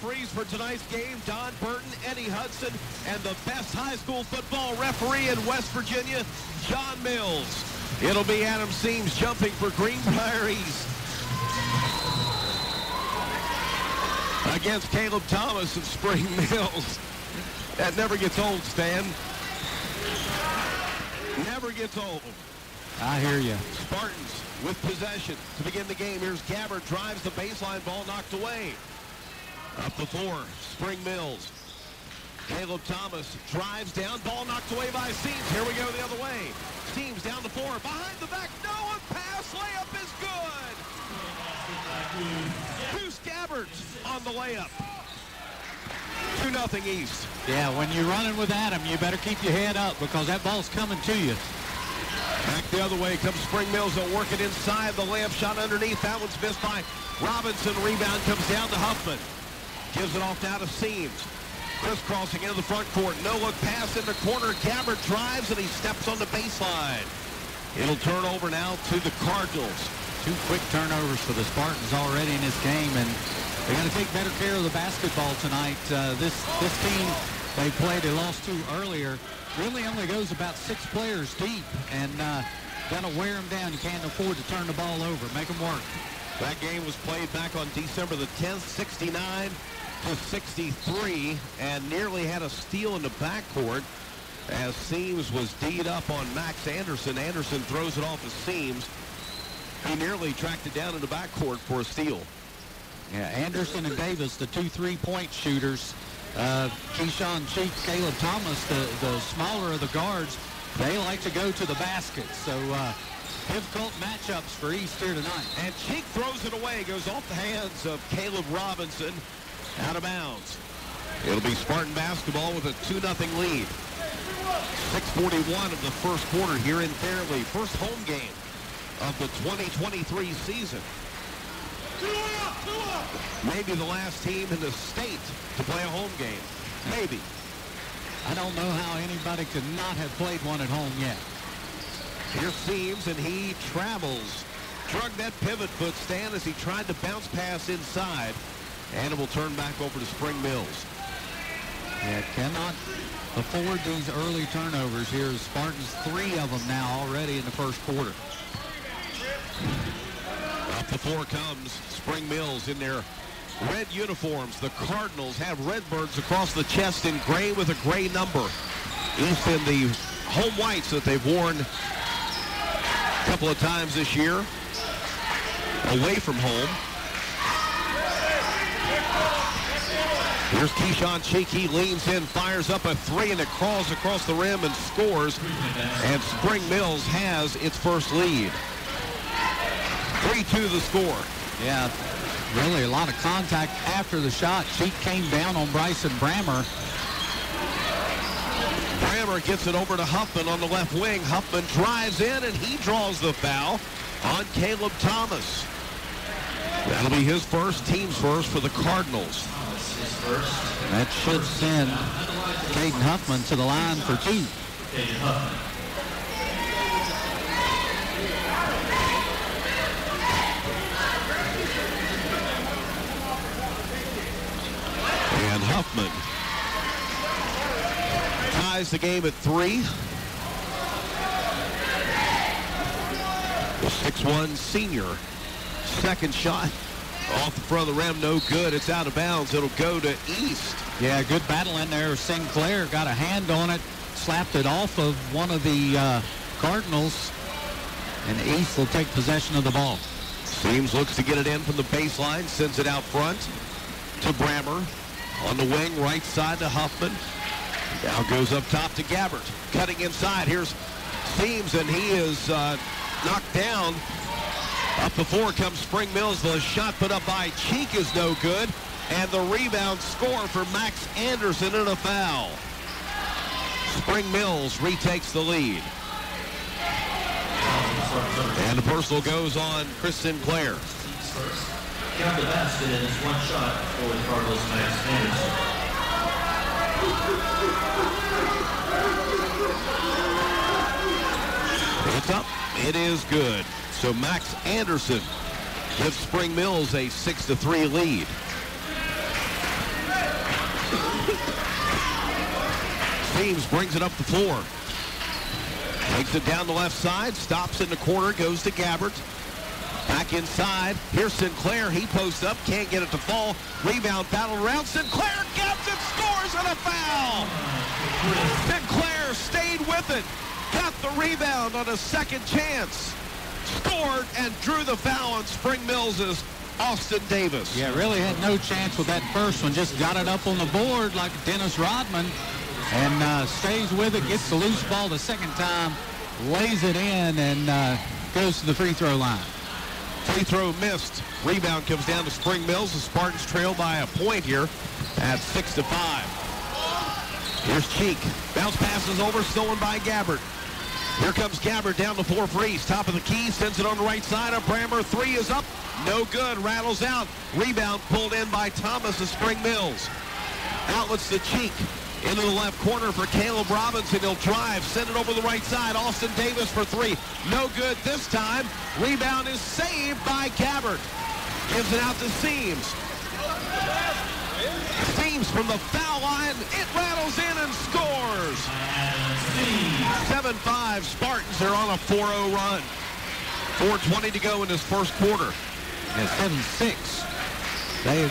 referees for tonight's game, Don Burton, Eddie Hudson, and the best high school football referee in West Virginia, John Mills. It'll be Adam Seams jumping for Greenbrier East against Caleb Thomas of Spring Mills. That never gets old, Stan. Never gets old. I hear you. Spartans with possession to begin the game. Here's Gabbard, drives the baseline, ball knocked away. Up the floor, Spring Mills. Caleb Thomas drives down, ball knocked away by Seams. Here we go the other way. Seams down the floor, behind the back, Noah pass, layup is good. Deuce Gabbard on the layup. 2-0 East. Yeah, when you're running with Adam, you better keep your head up because that ball's coming to you. Back the other way comes Spring Mills. They'll work it inside. The layup shot underneath. That one's missed by Robinson. Rebound comes down to Huffman. Gives it off now to Seams. Crisscrossing into the front court. No look pass in the corner. Gabbard drives and he steps on the baseline. It'll turn over now to the Cardinals. 2 quick turnovers for the Spartans already in this game, and they got to take better care of the basketball tonight. This team, they lost 2 earlier, really only goes about 6 players deep, and gonna wear them down. You can't afford to turn the ball over. Make them work. That game was played back on December the 10th, 69-63, and nearly had a steal in the backcourt as Seams was D'd up on Max Anderson. Anderson throws it off to Seams. He nearly tracked it down in the backcourt for a steal. Yeah, Anderson and Davis, the 2 3-point shooters. Keyshawn Cheek, Caleb Thomas, the smaller of the guards, they like to go to the basket. So difficult matchups for East here tonight. And Cheek throws it away, goes off the hands of Caleb Robinson, out of bounds. It'll be Spartan basketball with a 2-0 lead. 6:41 of the first quarter here in Fairleigh. First home game of the 2023 season. Maybe the last team in the state to play a home game. Maybe. I don't know how anybody could not have played one at home yet. Here Seams, and he travels. Drug that pivot foot stand as he tried to bounce pass inside. And it will turn back over to Spring Mills. Yeah, cannot afford these early turnovers here. Spartans 3 of them now already in the first quarter. Up the floor comes Spring Mills in their red uniforms. The Cardinals have redbirds across the chest in gray with a gray number. East in the home whites that they've worn a couple of times this year away from home. Here's Keyshawn Cheek. He leans in, fires up a 3, and it crawls across the rim and scores. And Spring Mills has its first lead. 3-2 the score. Yeah, really a lot of contact after the shot. Cheek came down on Bryson Brammer. Brammer gets it over to Huffman on the left wing. Huffman drives in, and he draws the foul on Caleb Thomas. That'll be his first, team's first for the Cardinals. That should send Caden Huffman to the line for 2. And Huffman ties the game at 3. The 6'1 senior. Second shot off the front of the rim, no good. It's out of bounds. It'll go to East. Yeah, good battle in there. Sinclair got a hand on it, slapped it off of one of the Cardinals, and East will take possession of the ball. Seams looks to get it in from the baseline, sends it out front to Brammer. On the wing, right side to Huffman. Now goes up top to Gabbard. Cutting inside. Here's Seams, and he is knocked down. Up the floor comes Spring Mills. The shot put up by Cheek is no good. And the rebound score for Max Anderson and a foul. Spring Mills retakes the lead. And the personal goes on Chris Sinclair. Got the basket, and it's one shot for the Cardinals, Max Anderson. It's up. It is good. So Max Anderson gives Spring Mills a 6-3 lead. Seams brings it up the floor. Takes it down the left side, stops in the corner, goes to Gabbert. Back inside, here's Sinclair. He posts up, can't get it to fall. Rebound battled around. Sinclair gets it, scores, and a foul. Sinclair stayed with it, got the rebound on a second chance, scored, and drew the foul on Spring Mills's Austin Davis. Yeah, really had no chance with that first one. Just got it up on the board like Dennis Rodman and stays with it, gets the loose ball the second time, lays it in, and goes to the free throw line. Free throw missed. Rebound comes down to Spring Mills. The Spartans trail by a point here at 6-5. Here's Cheek. Bounce passes over, stolen by Gabbert. Here comes Gabbert down the floor for East. Top of the key, sends it on the right side. Up Brammer, three is up. No good, rattles out. Rebound pulled in by Thomas of Spring Mills. Outlets to Cheek. Into the left corner for Caleb Robinson. He'll drive, send it over the right side. Austin Davis for three. No good this time. Rebound is saved by Gabbert. Gives it out to Seams. Seams from the foul line. It rattles in and scores. 7-5. Spartans are on a 4-0 run. 4:20 to go in this first quarter. Yeah, 7-6. They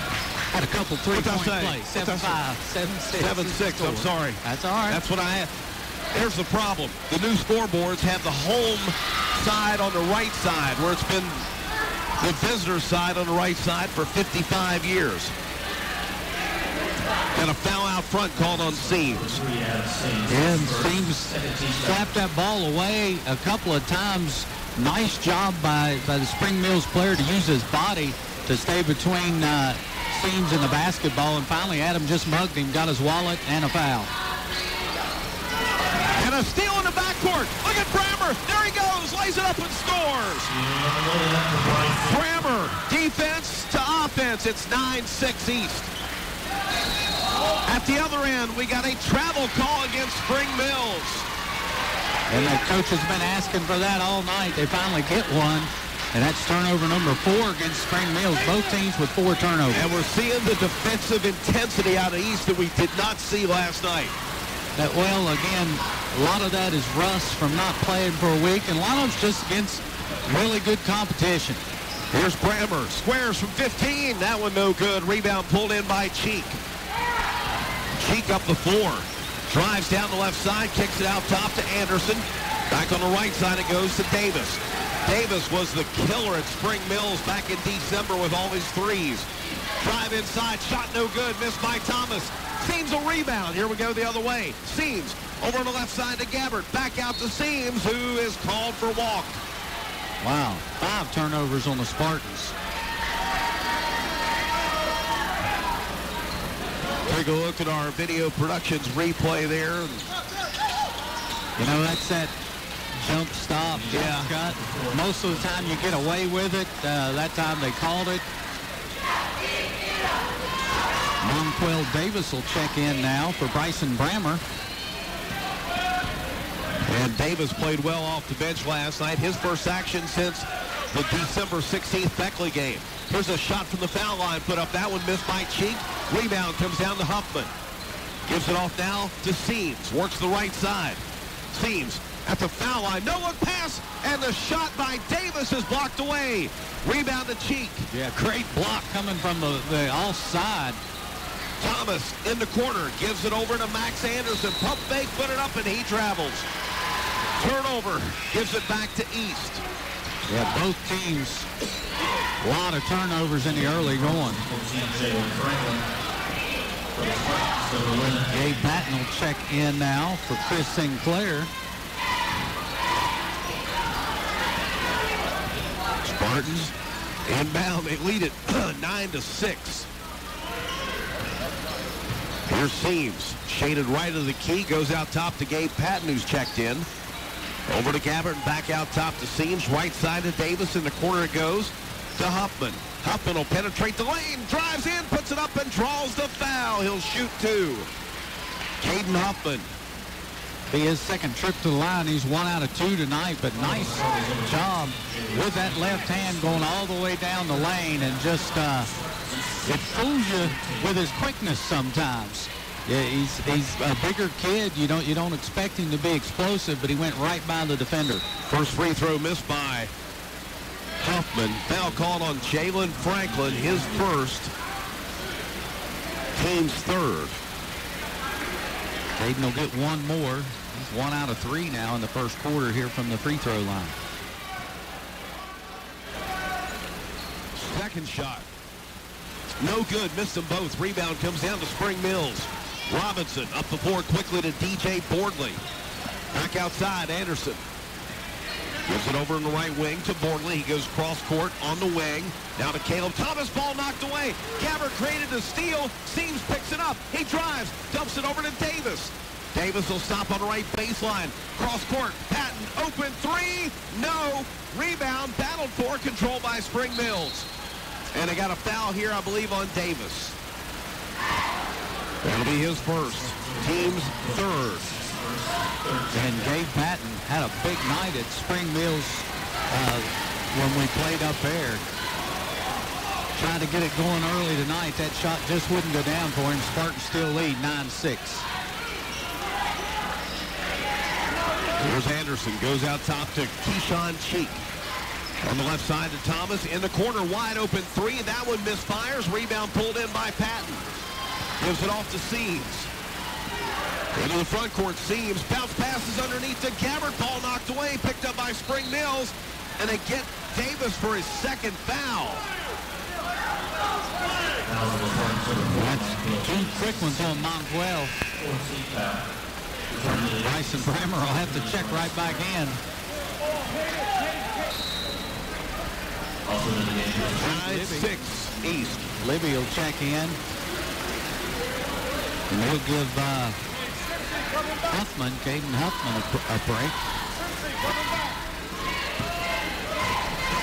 had a couple three-point plays. 7-5, 7-6. 7-6, I'm sorry. That's all right. That's what I had. There's the problem. The new scoreboards have the home side on the right side, where it's been the visitor side on the right side for 55 years. And a foul out front called on Seams. And Seams slapped that ball away a couple of times. Nice job by the Spring Mills player to use his body to stay between Seams and the basketball. And finally, Adam just mugged him, got his wallet, and a foul. And a steal in the backcourt. Look at Brammer. There he goes. Lays it up and scores. Brammer, defense to offense. It's 9-6 East. At the other end, we got a travel call against Spring Mills. And the coach has been asking for that all night. They finally get one. And that's turnover number 4 against Spring Mills. Both teams with 4 turnovers. And we're seeing the defensive intensity out of East that we did not see last night. Well, again, a lot of that is rust from not playing for a week, and a lot of it's just against really good competition. Here's Brammer. Squares from 15. That one no good. Rebound pulled in by Cheek. Cheek up the floor. Drives down the left side. Kicks it out top to Anderson. Back on the right side it goes to Davis. Davis was the killer at Spring Mills back in December with all his threes. Drive inside. Shot no good. Missed by Thomas. Seams a rebound. Here we go the other way. Seams over on the left side to Gabbert. Back out to Seams, who is called for walk. Wow. 5 turnovers on the Spartans. Take a look at our video productions replay there. You know, that's that jump stop, jump cut. Most of the time you get away with it. That time they called it. Monquel Davis will check in now for Bryson Brammer. And Davis played well off the bench last night. His first action since the December 16th Beckley game. Here's a shot from the foul line put up. That one missed by Cheek. Rebound comes down to Huffman. Gives it off now to Seams. Works the right side. Seams at the foul line. No look pass. And the shot by Davis is blocked away. Rebound to Cheek. Yeah, great block coming from the offside. Thomas in the corner. Gives it over to Max Anderson. Pump fake, put it up, and he travels. Turnover. Gives it back to East. Yeah, both teams. A lot of turnovers in the early going. Gabe Patton will check in now for Chris Sinclair. Spartans inbound. They lead it 9-6. Here's Seams. Shaded right of the key. Goes out top to Gabe Patton, who's checked in. Over to Gabbert and back out top to Seams. Right side to Davis. In the corner it goes to Huffman. Huffman will penetrate the lane. Drives in, puts it up, and draws the foul. He'll shoot 2. Caden Huffman. Be his second trip to the line. He's 1 out of 2 tonight, but nice job with that left hand going all the way down the lane, and just it fools you with his quickness sometimes. Yeah, he's a bigger kid. You don't expect him to be explosive, but he went right by the defender. First free throw missed by Huffman. Foul called on Jalen Franklin, his first, team's third. Caden will get one more. He's 1 out of 3 now in the first quarter here from the free throw line. Second shot. No good. Missed them both. Rebound comes down to Spring Mills. Robinson up the floor quickly to DJ Bordley. Back outside, Anderson. Gives it over in the right wing to Bordley. He goes cross court on the wing. Now to Caleb Thomas. Ball knocked away. Gabbert created a steal. Seams picks it up. He drives. Dumps it over to Davis. Davis will stop on the right baseline. Cross court. Patton. Open three. No. Rebound. Battled for. Controlled by Spring Mills. And they got a foul here, I believe, on Davis. That'll be his first. Team's third. And Gabe Patton had a big night at Spring Mills when we played up there. Trying to get it going early tonight. That shot just wouldn't go down for him. Spartans still lead 9-6. Here's Anderson. Goes out top to Keyshawn Cheek. On the left side to Thomas. In the corner, wide open three. That one misfires. Rebound pulled in by Patton. Gives it off to Seams. Into the front court, Seams. Bounce passes underneath to Gabbert. Ball knocked away. Picked up by Spring Mills. And they get Davis for his second foul. That's 2 quick ones on Monkwell. Bryson Brammer will have to check right back in. 9-6 East. Libby will check in. And he'll give Huffman, Caden Huffman, a break.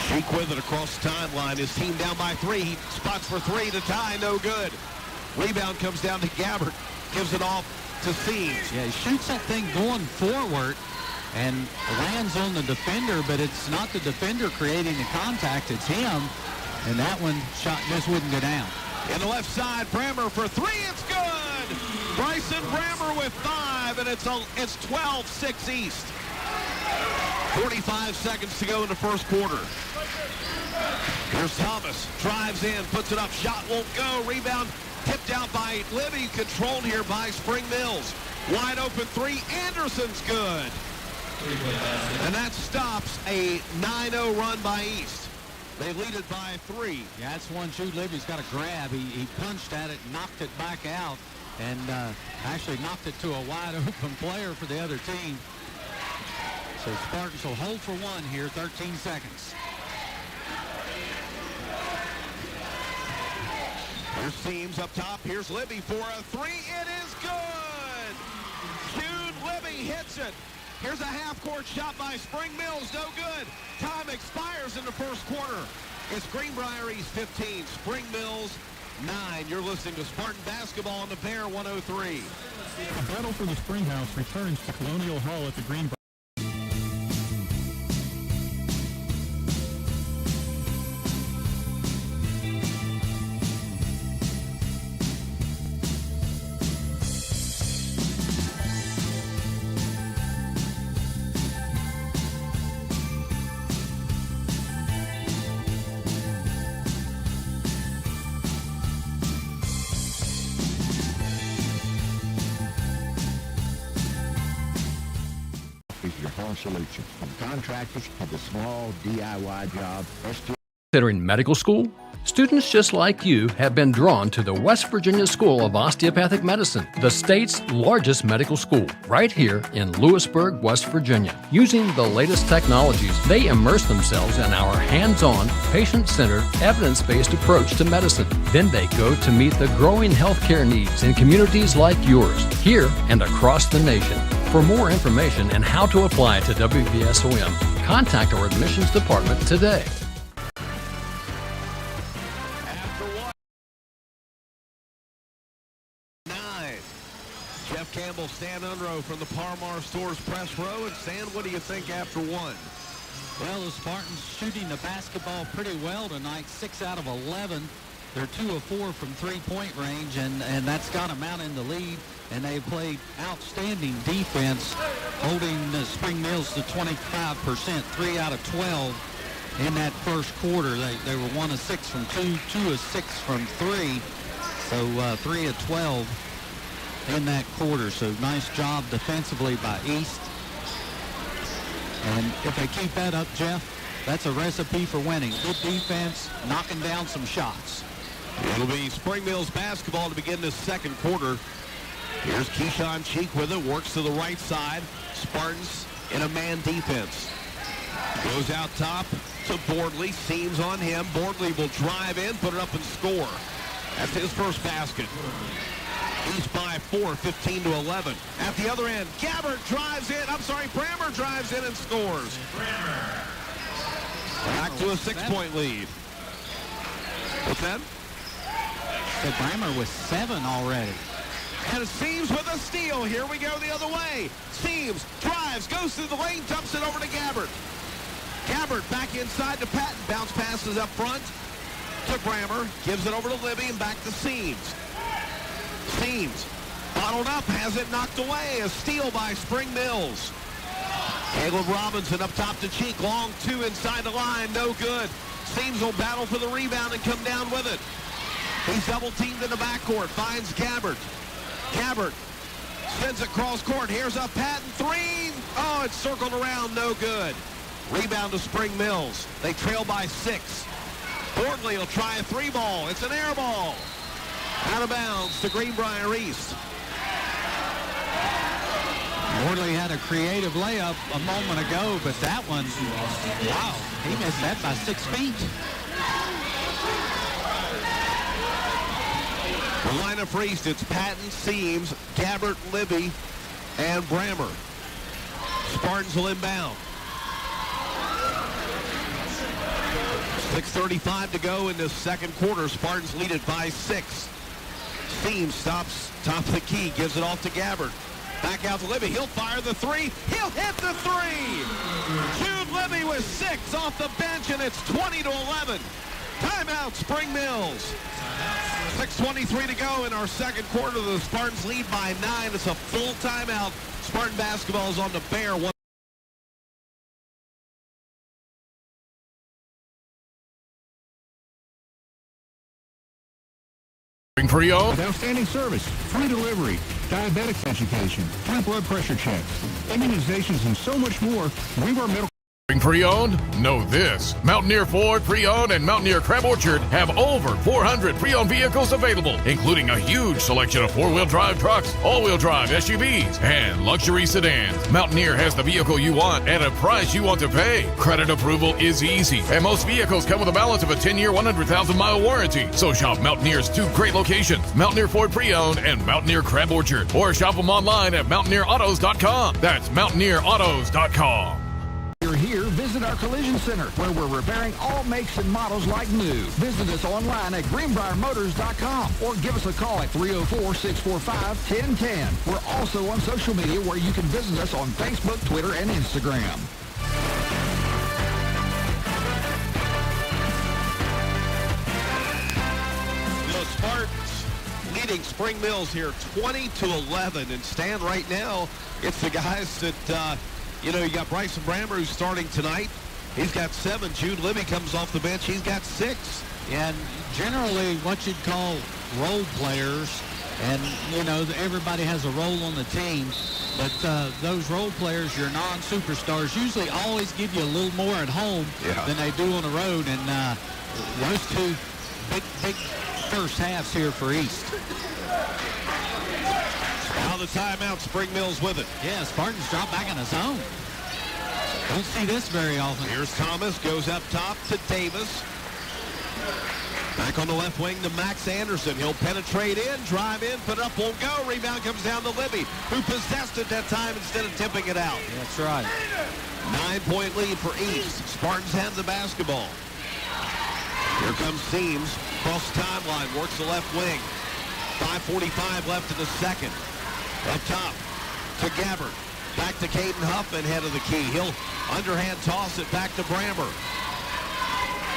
Cheek with it across the timeline. His team down by 3. He spots for 3 to tie. No good. Rebound comes down to Gabbert. Gives it off to Seams. Yeah, he shoots that thing going forward and lands on the defender, but it's not the defender creating the contact. It's him. And that one shot just wouldn't go down. In the left side, Brammer for 3. It's good. Bryson Brammer with 5, and it's 12-6 East. 45 seconds to go in the first quarter. Here's Thomas. Drives in, puts it up. Shot won't go. Rebound tipped out by Libby. Controlled here by Spring Mills. Wide open 3. Anderson's good. And that stops a 9-0 run by East. They lead it by 3. Yeah, that's one shoot Libby's got to grab. He punched at it, knocked it back out, and actually knocked it to a wide open player for the other team. So Spartans will hold for 1 here, 13 seconds. Here's Seams up top. Here's Libby for a 3. It is good. Jude Libby hits it. Here's a half-court shot by Spring Mills. No good. Time expires in the first quarter. It's Greenbrier East 15, Spring Mills 9. You're listening to Spartan Basketball on the Bear 103. The battle for the Spring House returns to Colonial Hall at the Greenbrier. Solutions. From contractors to the small DIY job, Considering medical school, students just like you have been drawn to the West Virginia School of Osteopathic Medicine, the state's largest medical school, right here in Lewisburg, West Virginia. Using the latest technologies, they immerse themselves in our hands-on, patient-centered, evidence-based approach to medicine. Then they go to meet the growing healthcare needs in communities like yours, here and across the nation. For more information and how to apply to WVSOM, contact our admissions department today. After 9. Jeff Campbell, Stan Unrow from the Parmar Stores Press Row. And Stan, what do you think after 1? Well, the Spartans shooting the basketball pretty well tonight, 6 out of 11. They're 2 of 4 from three-point range, and that's got them out in the lead. And they played outstanding defense, holding Spring Mills to 25%, 3 out of 12 in that first quarter. They were 1 of 6 from 2, 2 of 6 from 3, so 3 of 12 in that quarter. So nice job defensively by East. And if they keep that up, Jeff, that's a recipe for winning. Good defense, knocking down some shots. It'll be Spring Mills basketball to begin this second quarter. Here's Keyshawn Cheek with it, works to the right side. Spartans in a man defense. Goes out top to Bordley, seams on him. Bordley will drive in, put it up and score. That's his first basket. East by 4, 15-11. At the other end, Gabbert drives in. Brammer drives in and scores. Back to a 6-point lead. What's that? So Brammer with 7 already. And Seams with a steal. Here we go the other way. Seams drives, goes through the lane, dumps it over to Gabbert. Gabbert back inside to Patton. Bounce passes up front to Brammer. Gives it over to Libby and back to Seams. Seams bottled up, has it knocked away. A steal by Spring Mills. Caleb Robinson up top to Cheek. Long 2 inside the line. No good. Seams will battle for the rebound and come down with it. He's double-teamed in the backcourt. Finds Gabbert. Gabbert sends it cross court. Here's a Patton 3. Oh, it's circled around. No good. Rebound to Spring Mills. They trail by 6. Bordley will try a 3-ball. It's an air ball. Out of bounds to Greenbrier East. Bordley had a creative layup a moment ago, but that one, wow, he missed that by 6 feet. The lineup for East, it's Patton, Seams, Gabbert, Libby, and Brammer. Spartans will inbound. 6:35 to go in the second quarter. Spartans lead it by 6. Seams stops top of the key, gives it off to Gabbert. Back out to Libby. He'll fire the 3. He'll hit the 3. Jude Libby with 6 off the bench, and it's 20-11. Timeout, Spring Mills. 6:23 to go in our second quarter. The Spartans lead by 9. It's a full timeout. Spartan basketball is on the Bear. Pre-owned. With outstanding service, free delivery, diabetics education, free blood pressure checks, immunizations, and so much more. Greenbrier Medical. Pre-owned? Know this. Mountaineer Ford Pre-Owned and Mountaineer Crab Orchard have over 400 pre-owned vehicles available, including a huge selection of four-wheel drive trucks, all-wheel drive SUVs, and luxury sedans. Mountaineer has the vehicle you want at a price you want to pay. Credit approval is easy, and most vehicles come with a balance of a 10-year, 100,000-mile warranty. So shop Mountaineer's 2 great locations, Mountaineer Ford Pre-Owned and Mountaineer Crab Orchard, or shop them online at mountaineerautos.com. That's mountaineerautos.com. You're here, visit our collision center where we're repairing all makes and models like new. Visit us online at greenbriermotors.com or give us a call at 304-645-1010. We're also on social media where you can visit us on Facebook, Twitter, and Instagram. The Spartans leading Spring Mills here 20-11, and Stan, right now it's the guys that you got Bryson Brammer who's starting tonight. He's got 7. Jude Libby comes off the bench. He's got 6. And generally what you'd call role players, and, everybody has a role on the team, but those role players, your non-superstars, usually always give you a little more at home than they do on the road. And those 2 big first halves here for East. Now the timeout, Spring Mills with it. Yeah, Spartans drop back in the zone. Don't see this very often. Here's Thomas, goes up top to Davis. Back on the left wing to Max Anderson. He'll penetrate in, drive in, put it up, won't go. Rebound comes down to Libby, who possessed it that time instead of tipping it out. That's right. 9-point lead for East. Spartans have the basketball. Here comes Seams, across the timeline, works the left wing. 5:45 left in the second. Up top to Gabbert. Back to Caden Huffman, head of the key. He'll underhand toss it back to Brammer.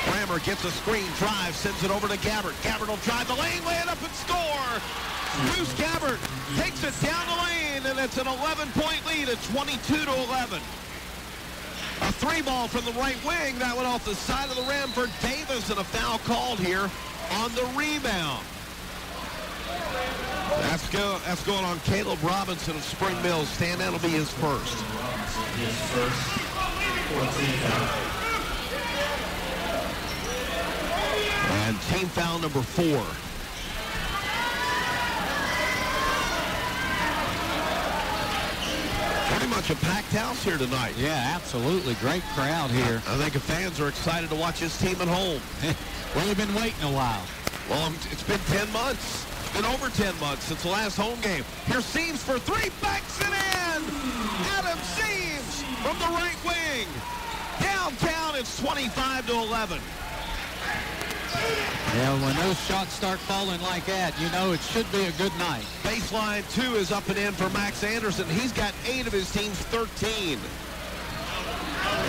Brammer gets a screen, drive, sends it over to Gabbert. Gabbert will drive the lane, lay it up and score. Bruce Gabbert takes it down the lane, and it's an 11-point lead at 22-11. A three ball from the right wing. That went off the side of the rim for Davis, and a foul called here on the rebound. That's going on Caleb Robinson of Spring Mills. Stan, that'll be his first. His first 14th foul. And team foul number 4. Pretty much a packed house here tonight. Yeah, absolutely. Great crowd here. I think the fans are excited to watch this team at home. Well, they've been waiting a while. Well, it's been 10 months. It's been over 10 months since the last home game. Here's Seams for 3, banks it in! Adam Seams from the right wing. Downtown, it's 25-11. Yeah, when those shots start falling like that, you know it should be a good night. Baseline 2 is up and in for Max Anderson. He's got 8 of his team's 13.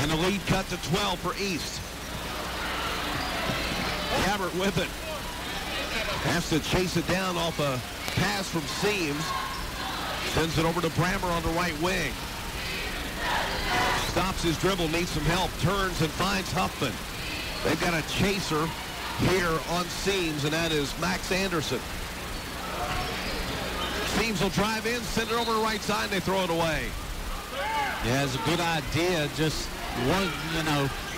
And the lead cut to 12 for East. Gabbert with it. Has to chase it down off a pass from Seams. Sends it over to Brammer on the right wing. Stops his dribble, needs some help. Turns and finds Huffman. They've got a chaser here on Seams, and that is Max Anderson. Seams will drive in, send it over the right side, and they throw it away. Yeah, it's a good idea. Just one,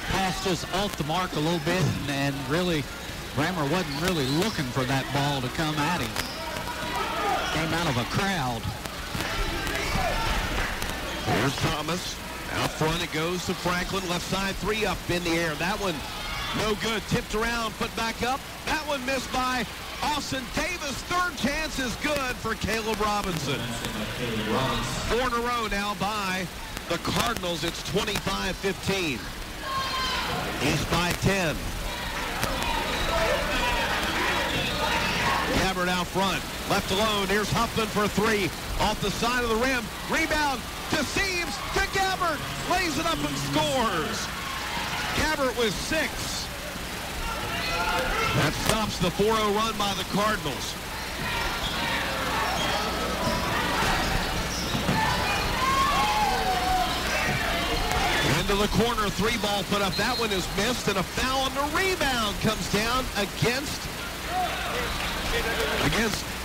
pass just off the mark a little bit, and really, Brammer wasn't really looking for that ball to come at him. Came out of a crowd. Here's Thomas. Out front it goes to Franklin. Left side 3 up in the air. That one no good. Tipped around, put back up. That one missed by Austin Davis. Third chance is good for Caleb Robinson. 4 in a row now by the Cardinals. It's 25-15. East by 10. Gabbert out front. Left alone. Here's Huffman for 3. Off the side of the rim. Rebound to Seams. To Gabbert. Lays it up and scores. Gabbert with 6. That stops the 4-0 run by the Cardinals. Into the corner, 3 ball put up. That one is missed, and a foul on the rebound comes down against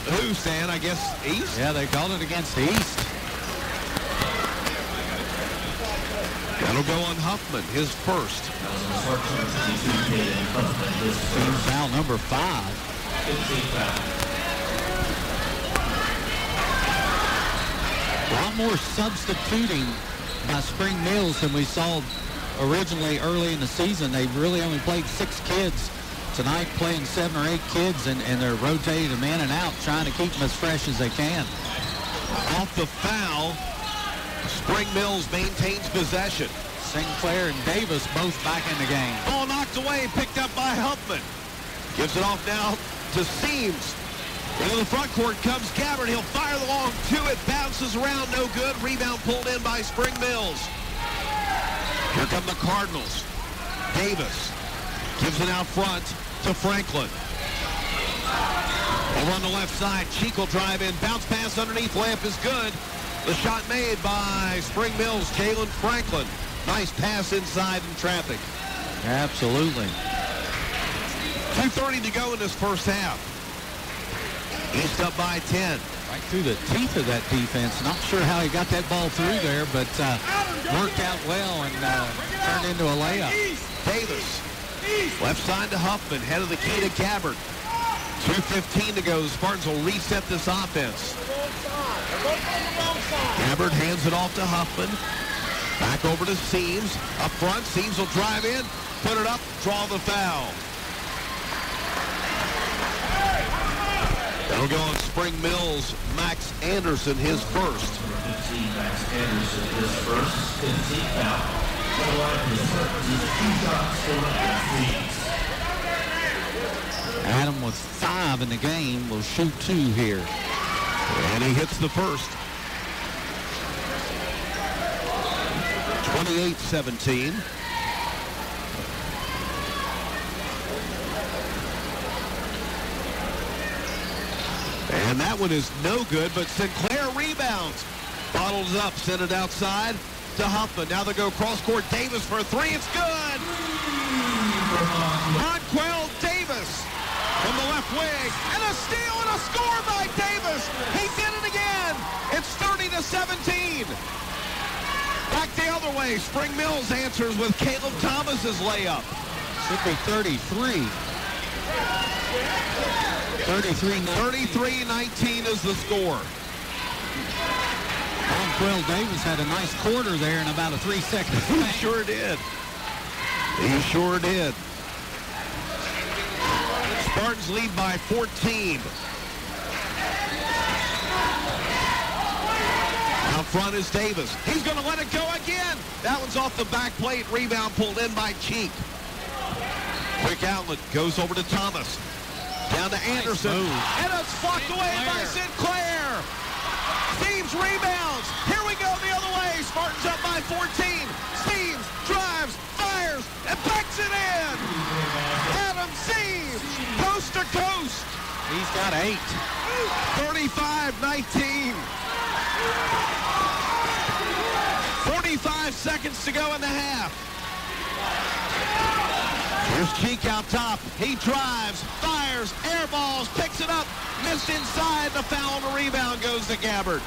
who, Stan? I guess East? Yeah, they called it against East. That'll go on Huffman, his first. Team foul number 5. A lot more substituting by Spring Mills than we saw originally early in the season. They really only played 6 kids. Tonight playing 7 or 8 kids, and they're rotating them in and out, trying to keep them as fresh as they can. Off the foul, Spring Mills maintains possession. Sinclair and Davis both back in the game. Ball knocked away, picked up by Huffman. Gives it off now to Seams. Into the front court comes Gabbert. He'll fire the long 2. It bounces around, no good. Rebound pulled in by Spring Mills. Here come the Cardinals. Davis gives it out front to Franklin. Over on the left side, Cheek will drive in. Bounce pass underneath, layup is good. The shot made by Spring Mills, Jalen Franklin. Nice pass inside in traffic. Absolutely. 2:30 to go in this first half. East up by 10. Right through the teeth of that defense. Not sure how he got that ball through there, but worked out well and turned into a layup. Davis. Left side to Huffman. Head of the key to Gabbert. 2:15 to go. The Spartans will reset this offense. Gabbert hands it off to Huffman. Back over to Seams. Up front, Seams will drive in, put it up, draw the foul. That'll go on Spring Mills, Max Anderson, his first. 15, Max Anderson, his first 15th foul. Adam with 5 in the game will shoot 2 here. And he hits the first. 28-17. And that one is no good, but Sinclair rebounds. Bottles up, send it outside to Huffman. Now they go cross-court. Davis for a three. It's good. Monquel Davis from the left wing. And a steal and a score by Davis. He did it again. It's 30-17. Back the other way. Spring Mills answers with Caleb Thomas's layup. Should be 33. 33-19 is the score. Monquel Davis had a nice quarter there in about a 3-second He span. sure did. He sure did. Spartans lead by 14. Out front is Davis. He's going to let it go again. That one's off the back plate. Rebound pulled in by Cheek. Quick outlet goes over to Thomas. Down to Anderson. And it's flocked away by Sinclair. Steves rebounds. Here we go the other way. Spartans up by 14. Steves drives, fires, and backs it in. Adam Steves, coast to coast. He's got 8. 35-19. 45 seconds to go in the half. Here's Cheek out top. He drives, fires, airballs, picks it up, missed inside. The foul on the rebound goes to Gabbard.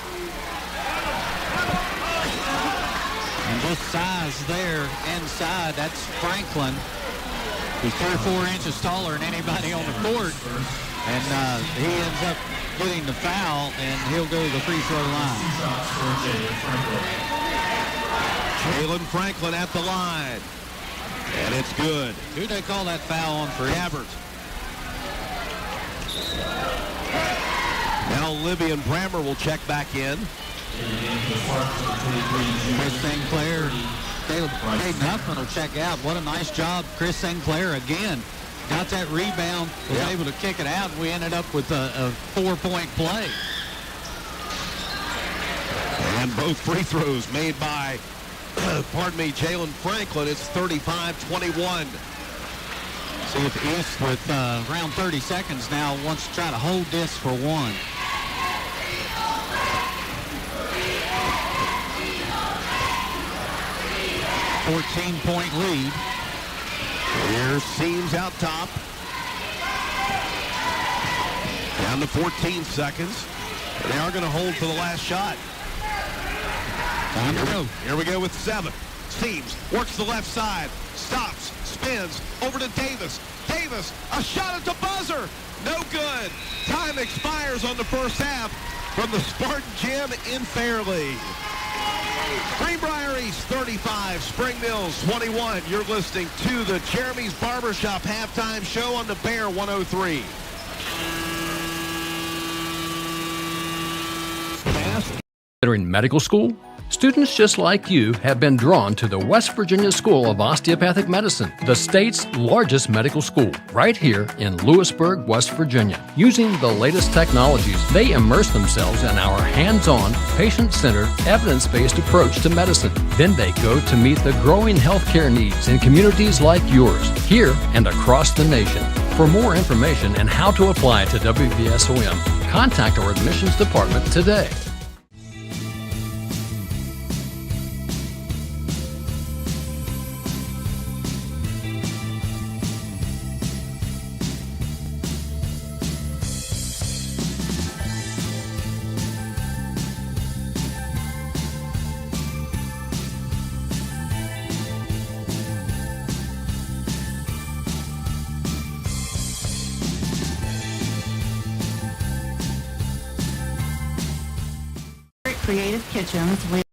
And just size there inside, that's Franklin. He's 3 or 4 inches taller than anybody on the court. And he ends up getting the foul, and he'll go to the free throw line. Jalen Franklin at the line. And it's good. Who'd they call that foul on for? Gabbard. Now Libby and Brammer will check back in. Chris Sinclair, Caden Huffman will check out. What a nice job, Chris Sinclair again. Got that rebound, was able to kick it out, and we ended up with a 4-point play. And both free throws made by, Jalen Franklin. It's 35-21. See if East with around 30 seconds now wants to try to hold this for one. A 14-point lead. Here's Seams out top. Down to 14 seconds. They are going to hold for the last shot. Time to go. Here we go with 7. Seams works the left side. Stops. Spins. Over to Davis. Davis, a shot at the buzzer. No good. Time expires on the first half from the Spartan Gym in Fairleigh. Greenbrier East 35, Spring Mills 21. You're listening to the Jeremy's Barbershop halftime show on the Bear 103. Considering medical school? Students just like you have been drawn to the West Virginia School of Osteopathic Medicine, the state's largest medical school, right here in Lewisburg, West Virginia. Using the latest technologies, they immerse themselves in our hands-on, patient-centered, evidence-based approach to medicine. Then they go to meet the growing healthcare needs in communities like yours, here and across the nation. For more information and how to apply to WVSOM, contact our admissions department today. Creative Kitchens.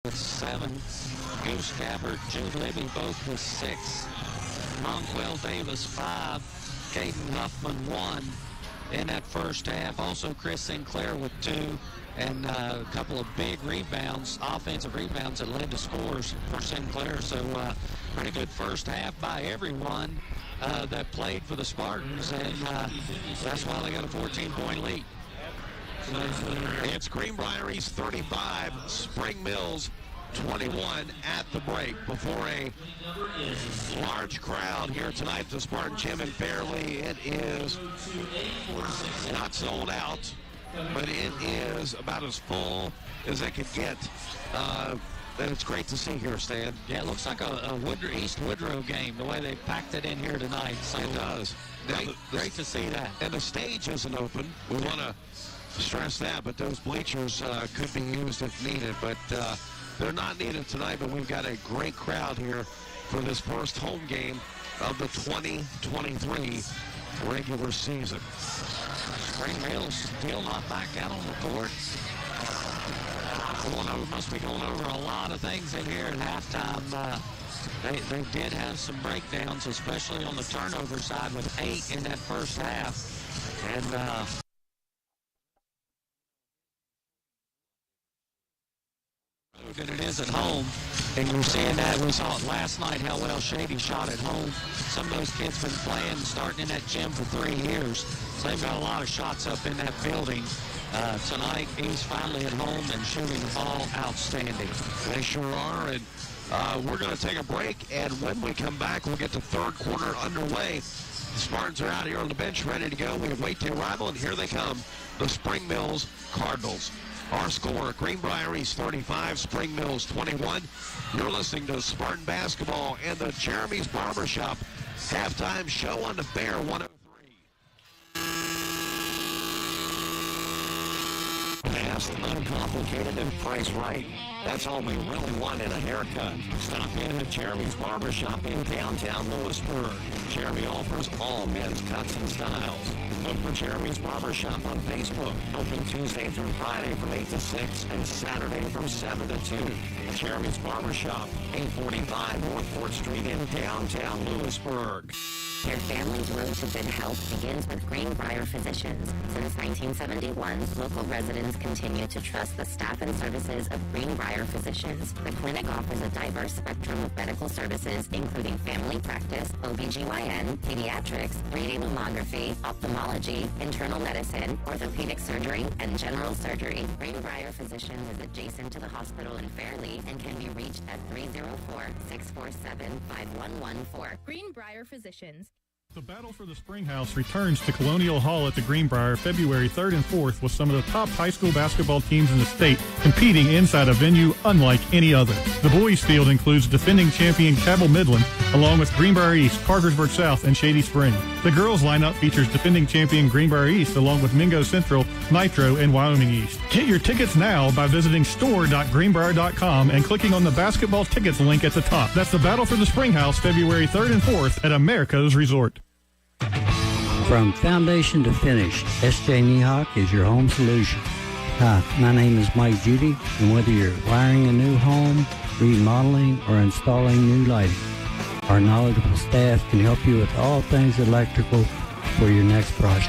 with 7. Goose Gabbard, Jude Libby both with 6. Monkwell Davis 5. Caden Huffman 1 in that first half. Also Chris Sinclair with 2. And a couple of big rebounds, offensive rebounds that led to scores for Sinclair. So pretty good first half by everyone that played for the Spartans, and that's why they got a 14-point lead. It's Greenbrier East 35, Spring Mills 21 at the break before a large crowd here tonight at the Spartan Gym in Fairleigh. It is not sold out, but it is about as full as it could get. And it's great to see here, Stan. Yeah, it looks like a East Woodrow game, the way they packed it in here tonight. So it does. Great to see that. And the stage isn't open. We want to stress that, but those bleachers could be used if needed. But they're not needed tonight, but we've got a great crowd here for this first home game of the 2023 regular season. Spring Mills still not back out on the court. Must be going over a lot of things in here at halftime. They did have some breakdowns, especially on the turnover side with 8 in that first half. And it is at home, and you're seeing that. We saw it last night how well Shady shot at home. Some of those kids been playing, starting in that gym for 3 years, so they've got a lot of shots up in that building. Tonight, he's finally at home and shooting the ball outstanding. They sure are, and we're going to take a break, and when we come back, we'll get the third quarter underway. The Spartans are out here on the bench ready to go. We await the arrival, and here they come, the Spring Mills Cardinals. Our score, Greenbrier East 35, Spring Mills 21. You're listening to Spartan Basketball and the Jeremy's Barbershop halftime show on the Bear 103. Fast, uncomplicated, and priced right. That's all we really want in a haircut. Stop in at Jeremy's Barbershop in downtown Lewisburg. Jeremy offers all men's cuts and styles. Look for Jeremy's Barbershop on Facebook. Open Tuesday through Friday from 8 to 6 and Saturday from 7 to 2. Jeremy's Barbershop, 845 North 4th Street in downtown Lewisburg. Your family's road to good health begins with Greenbrier Physicians. Since 1971, local residents continue to trust the staff and services of Greenbrier Physicians. The clinic offers a diverse spectrum of medical services, including family practice, OBGYN, pediatrics, 3D mammography, ophthalmology, internal medicine, orthopedic surgery, and general surgery. Greenbrier Physicians is adjacent to the hospital in Fairleigh and can be reached at 304-647-5114. Greenbrier Physicians. The Battle for the Springhouse returns to Colonial Hall at the Greenbrier February 3rd and 4th with some of the top high school basketball teams in the state competing inside a venue unlike any other. The boys' field includes defending champion Cabell Midland, along with Greenbrier East, Parkersburg South, and Shady Spring. The girls' lineup features defending champion Greenbrier East, along with Mingo Central, Nitro, and Wyoming East. Get your tickets now by visiting store.greenbrier.com and clicking on the basketball tickets link at the top. That's the Battle for the Springhouse, February 3rd and 4th at America's Resort. From foundation to finish, S.J. Nehawk is your home solution. Hi, my name is Mike Judy, and whether you're wiring a new home, remodeling, or installing new lighting, our knowledgeable staff can help you with all things electrical for your next project.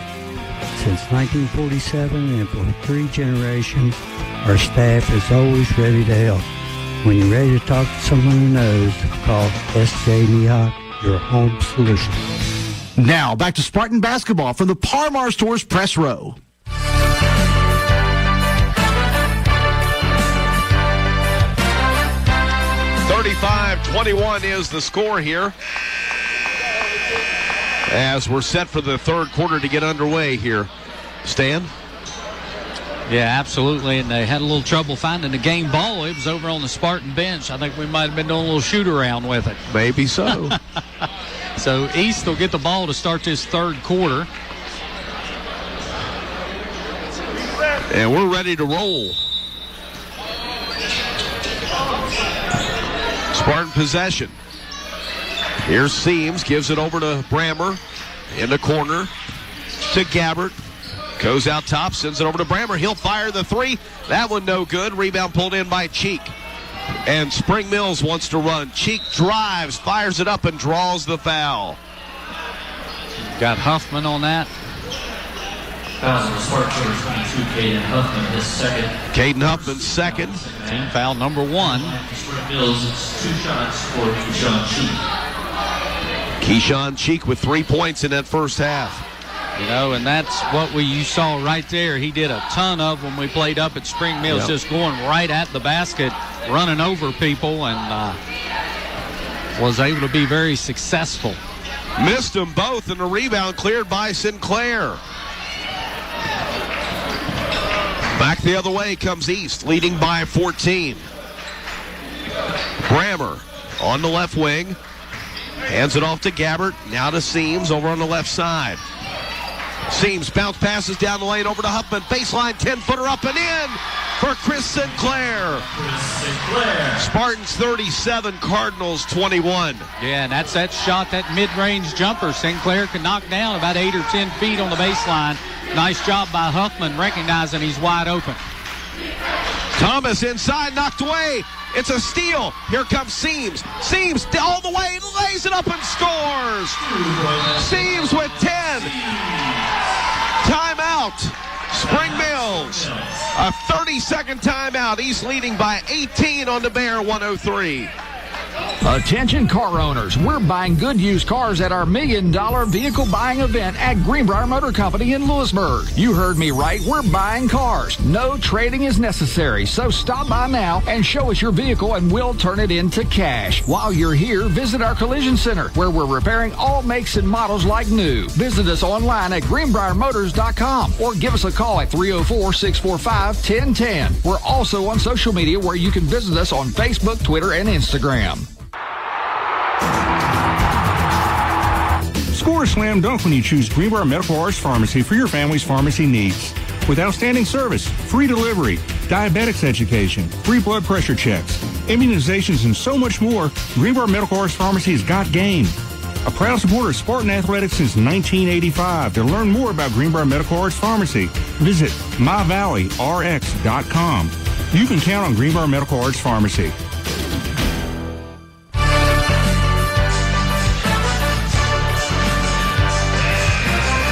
Since 1947 and for 3 generations, our staff is always ready to help. When you're ready to talk to someone who knows, call S.J. Nehawk, your home solution. Now, back to Spartan basketball from the Parmar Stores Press Row. 35-21 is the score here, as we're set for the third quarter to get underway here. Stan? Yeah, absolutely, and they had a little trouble finding the game ball. It was over on the Spartan bench. I think we might have been doing a little shoot-around with it. Maybe so. So East will get the ball to start this third quarter. And we're ready to roll. Spartan possession. Here's Seams, gives it over to Brammer. In the corner to Gabbert. Goes out top, sends it over to Brammer. He'll fire the three. That one no good. Rebound pulled in by Cheek. And Spring Mills wants to run. Cheek drives, fires it up, and draws the foul. Got Huffman on that. Fouls for Spartans number 22, Caden Huffman, his second. Caden Huffman, second. Team foul number 1. For Spring Mills, it's 2 shots for Keyshawn Cheek. Keyshawn Cheek with 3 points in that first half. You know, and that's what you saw right there. He did a ton of when we played up at Spring Mills, just going right at the basket, running over people, and was able to be very successful. Missed them both, and the rebound cleared by Sinclair. Back the other way comes East, leading by 14. Brammer on the left wing. Hands it off to Gabbert. Now to Seams over on the left side. Seams bounce passes down the lane over to Huffman. Baseline 10-footer up and in for Chris Sinclair. Spartans 37, Cardinals 21. Yeah, and that's that shot, that mid-range jumper Sinclair can knock down about 8 or 10 feet on the baseline. Nice job by Huffman, recognizing he's wide open. Thomas inside, knocked away. It's a steal. Here comes Seams. Seams all the way, lays it up and scores. Seams with 10. Timeout. Spring Mills. A 30-second timeout. East leading by 18 on the Bear, 103. Attention car owners, we're buying good used cars at our $1 million vehicle buying event at Greenbrier Motor Company in Lewisburg. You heard me right, we're buying cars. No trading is necessary, so stop by now and show us your vehicle and we'll turn it into cash. While you're here, visit our collision center where we're repairing all makes and models like new. Visit us online at greenbriermotors.com or give us a call at 304-645-1010. We're also on social media where you can visit us on Facebook, Twitter, and Instagram. Score a slam dunk when you choose Greenbrier Medical Arts Pharmacy for your family's pharmacy needs. With outstanding service, free delivery, diabetics education, free blood pressure checks, immunizations, and so much more, Greenbrier Medical Arts Pharmacy has got game. A proud supporter of Spartan Athletics since 1985. To learn more about Greenbrier Medical Arts Pharmacy, visit myvalleyrx.com. You can count on Greenbrier Medical Arts Pharmacy.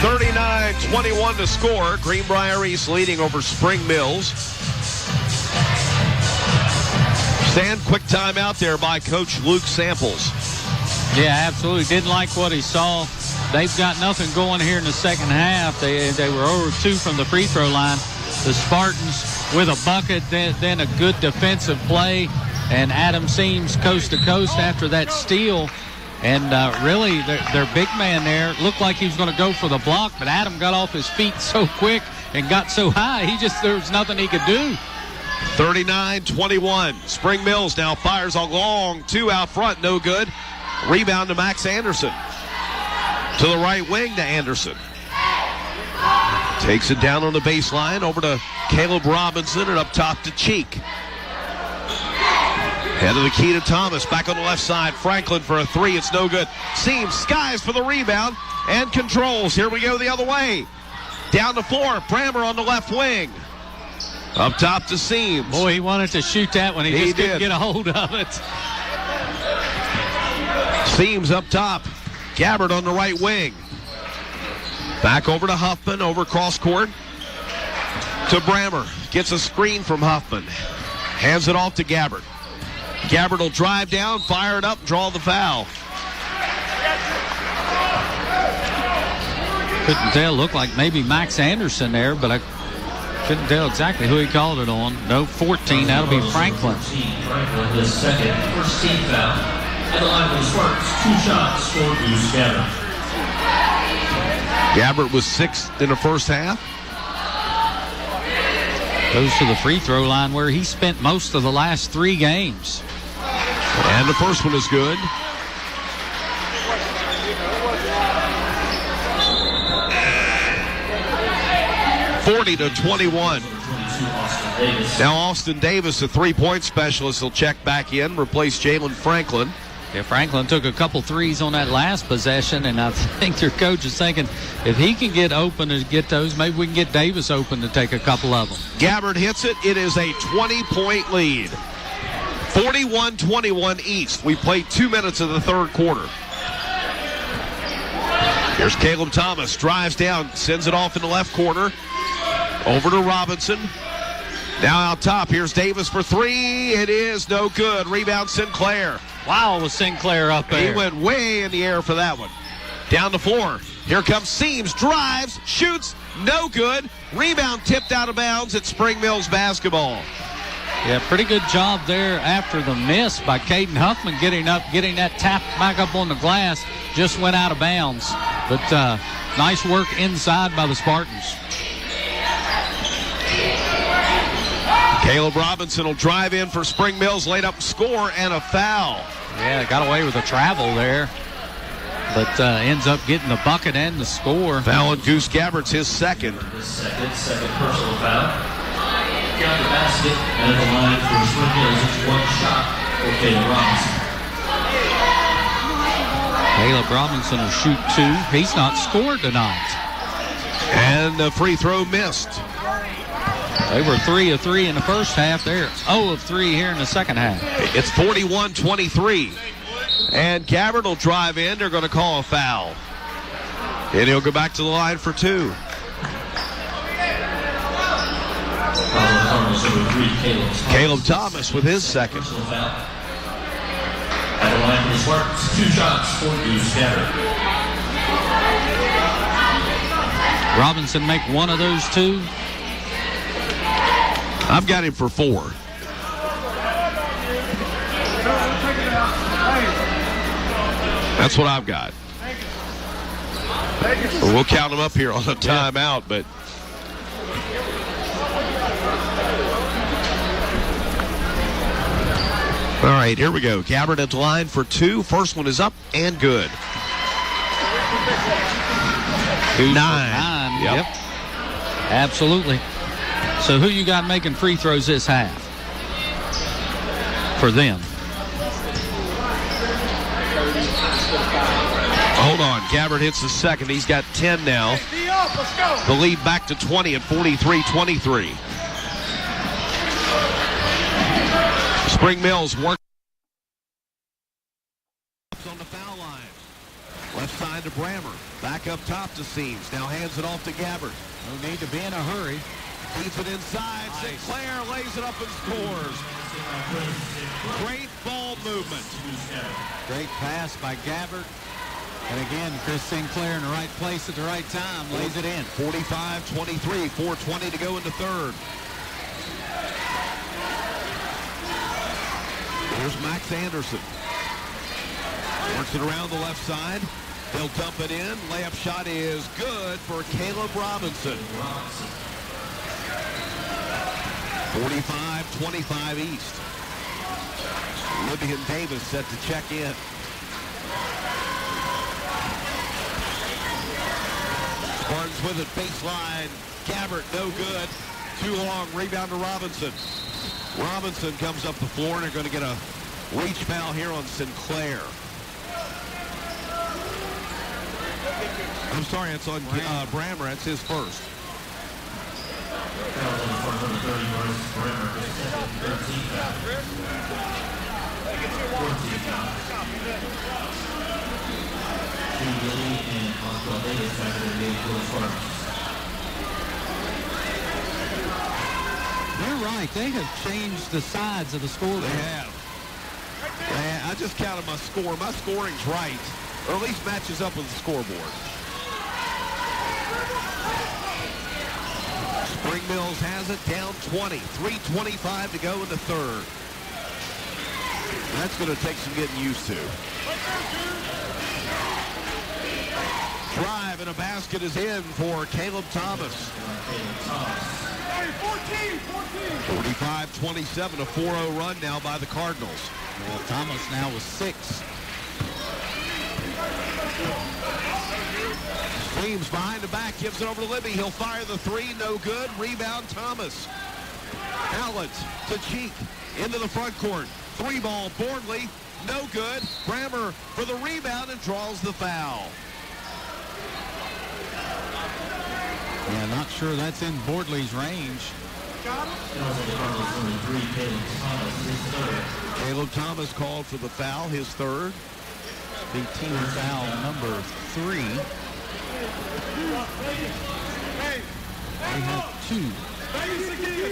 39-21 to score. Greenbrier East leading over Spring Mills. Quick timeout there by Coach Luke Samples. Yeah, absolutely. Didn't like what he saw. They've got nothing going here in the second half. They were over 2 from the free throw line. The Spartans with a bucket, then a good defensive play, and Adam Seams coast to coast after that steal. And really, their big man there looked like he was going to go for the block, but Adam got off his feet so quick and got so high, there was nothing he could do. 39-21. Spring Mills now fires a long 2 out front, no good. Rebound to Max Anderson. To the right wing to Anderson. Takes it down on the baseline, over to Caleb Robinson, and up top to Cheek. Head of the key to Thomas, back on the left side. Franklin for a 3, it's no good. Seams, skies for the rebound, and controls. Here we go the other way. Down the floor, Brammer on the left wing. Up top to Seams. Boy, he wanted to shoot that one. He just couldn't get a hold of it. Seams up top. Gabbert on the right wing. Back over to Huffman, over cross court to Brammer. Gets a screen from Huffman. Hands it off to Gabbert. Gabbert will drive down, fire it up, draw the foul. Couldn't tell. Looked like maybe Max Anderson there, but I couldn't tell exactly who he called it on. No, 14. That'll be Franklin. Franklin, his second, first team foul. At the line for the Spartans, 2 shots for Goose Gabbert. Gabbert was 6th in the first half. Goes to the free throw line where he spent most of the last 3 games. And the first one is good. (40-21). Now Austin Davis, a 3-point specialist, will check back in, replace Jalen Franklin. Yeah, Franklin took a couple threes on that last possession, and I think their coach is thinking if he can get open and get those, maybe we can get Davis open to take a couple of them. Gabbert hits it. It is a 20-point lead. 41-21 East. We played 2 minutes of the third quarter. Here's Caleb Thomas, drives down, sends it off in the left corner. Over to Robinson. Now out top, here's Davis for three. It is no good. Rebound Sinclair. Wow, was Sinclair up there. He went way in the air for that one. Down the floor. Here comes Seams, drives, shoots, no good. Rebound tipped out of bounds at Spring Mills basketball. Yeah, pretty good job there after the miss by Caden Huffman getting that tap back up on the glass. Just went out of bounds. But nice work inside by the Spartans. Caleb Robinson will drive in for Spring Mills, laid up score, and a foul. Yeah, got away with a travel there. But ends up getting the bucket and the score. Foul on Goose Gabbert's his second. Second personal foul. Got the basket and the line for Spring Mills. It's one shot for Caleb Robinson. Caleb Robinson will shoot two. He's not scored tonight. And the free throw missed. They were 3 of 3 in the first half. They're 0 of 3 here in the second half. It's 41-23. And Gabbard will drive in. They're going to call a foul. And he'll go back to the line for two. Caleb Thomas with his second. At the line for the Spartans, 2 shots for Goose Gabbard. Robinson make one of those two. I've got him for 4. That's what I've got. We'll count them up here on a timeout, but all right, here we go. Gabbard at the line for 2. First one is up and good. 9. Yep. Absolutely. So who you got making free throws this half? For them. Hold on. Gabbard hits the second. He's got 10 now. The lead back to 20 at 43-23. Spring Mills work on the foul line. Left side to Brammer. Back up top to Seams. Now hands it off to Gabbard. No need to be in a hurry. Feeds it inside. Nice. Sinclair lays it up and scores. Great ball movement. Great pass by Gabbard. And again, Chris Sinclair in the right place at the right time. Lays it in. 45-23. 4:20 to go in the third. Here's Max Anderson. Works it around the left side. They'll dump it in. Layup shot is good for Caleb Robinson. 45-25 East. Libby and Davis set to check in. Spartans with it, baseline. Gabbert, no good. Too long, rebound to Robinson. Robinson comes up the floor, and they're going to get a reach foul here on Sinclair. I'm sorry, it's on Brammer. That's his first. You're right. They have changed the sides of the scoreboard. They have. I just counted my score. My scoring's right, or at least matches up with the scoreboard. Spring Mills has it down 20. 3:25 to go in the third. That's going to take some getting used to. Drive and a basket is in for Caleb Thomas. 45-27, a 4-0 run now by the Cardinals. Well, Thomas now with 6. James behind the back, gives it over to Libby. He'll fire the 3, no good. Rebound Thomas. Hallett to Cheek, into the front court. 3-ball, Boardley, no good. Brammer for the rebound and draws the foul. Yeah, not sure that's in Boardley's range. Cardinals number 3, Caleb Thomas, his third. Caleb Thomas called for the foul, his third. The team foul number 3. They have 2.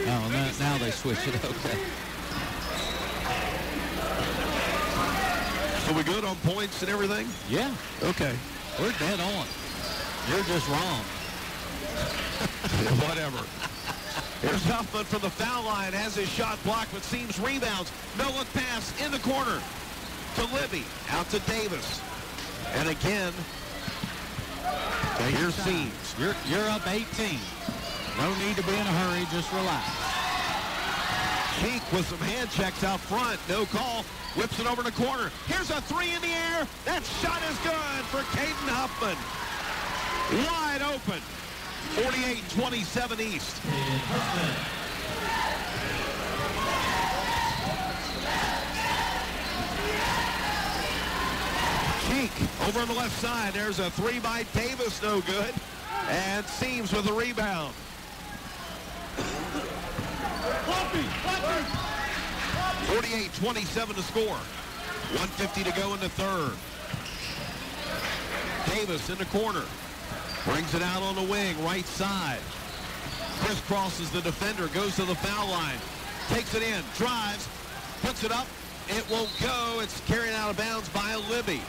Oh, now they switch it. Okay. So we good on points and everything? Yeah. Okay. We're dead on. You're just wrong. Whatever. Here's Huffman from the foul line, has his shot blocked, but Seams rebounds. No look pass in the corner to Libby, out to Davis. And again, here's Seams. You're up 18. No need to be in a hurry, just relax. Cheek with some hand checks out front, no call. Whips it over the corner. Here's a 3 in the air. That shot is good for Caden Huffman. Wide open. 48-27 East. Cheek over on the left side. There's a 3 by Davis, no good. And Seams with a rebound. 48-27 to score. 1:50 to go in the third. Davis in the corner. Brings it out on the wing, right side. Crisscrosses the defender, goes to the foul line. Takes it in, drives, puts it up. It won't go. It's carried out of bounds by Libby.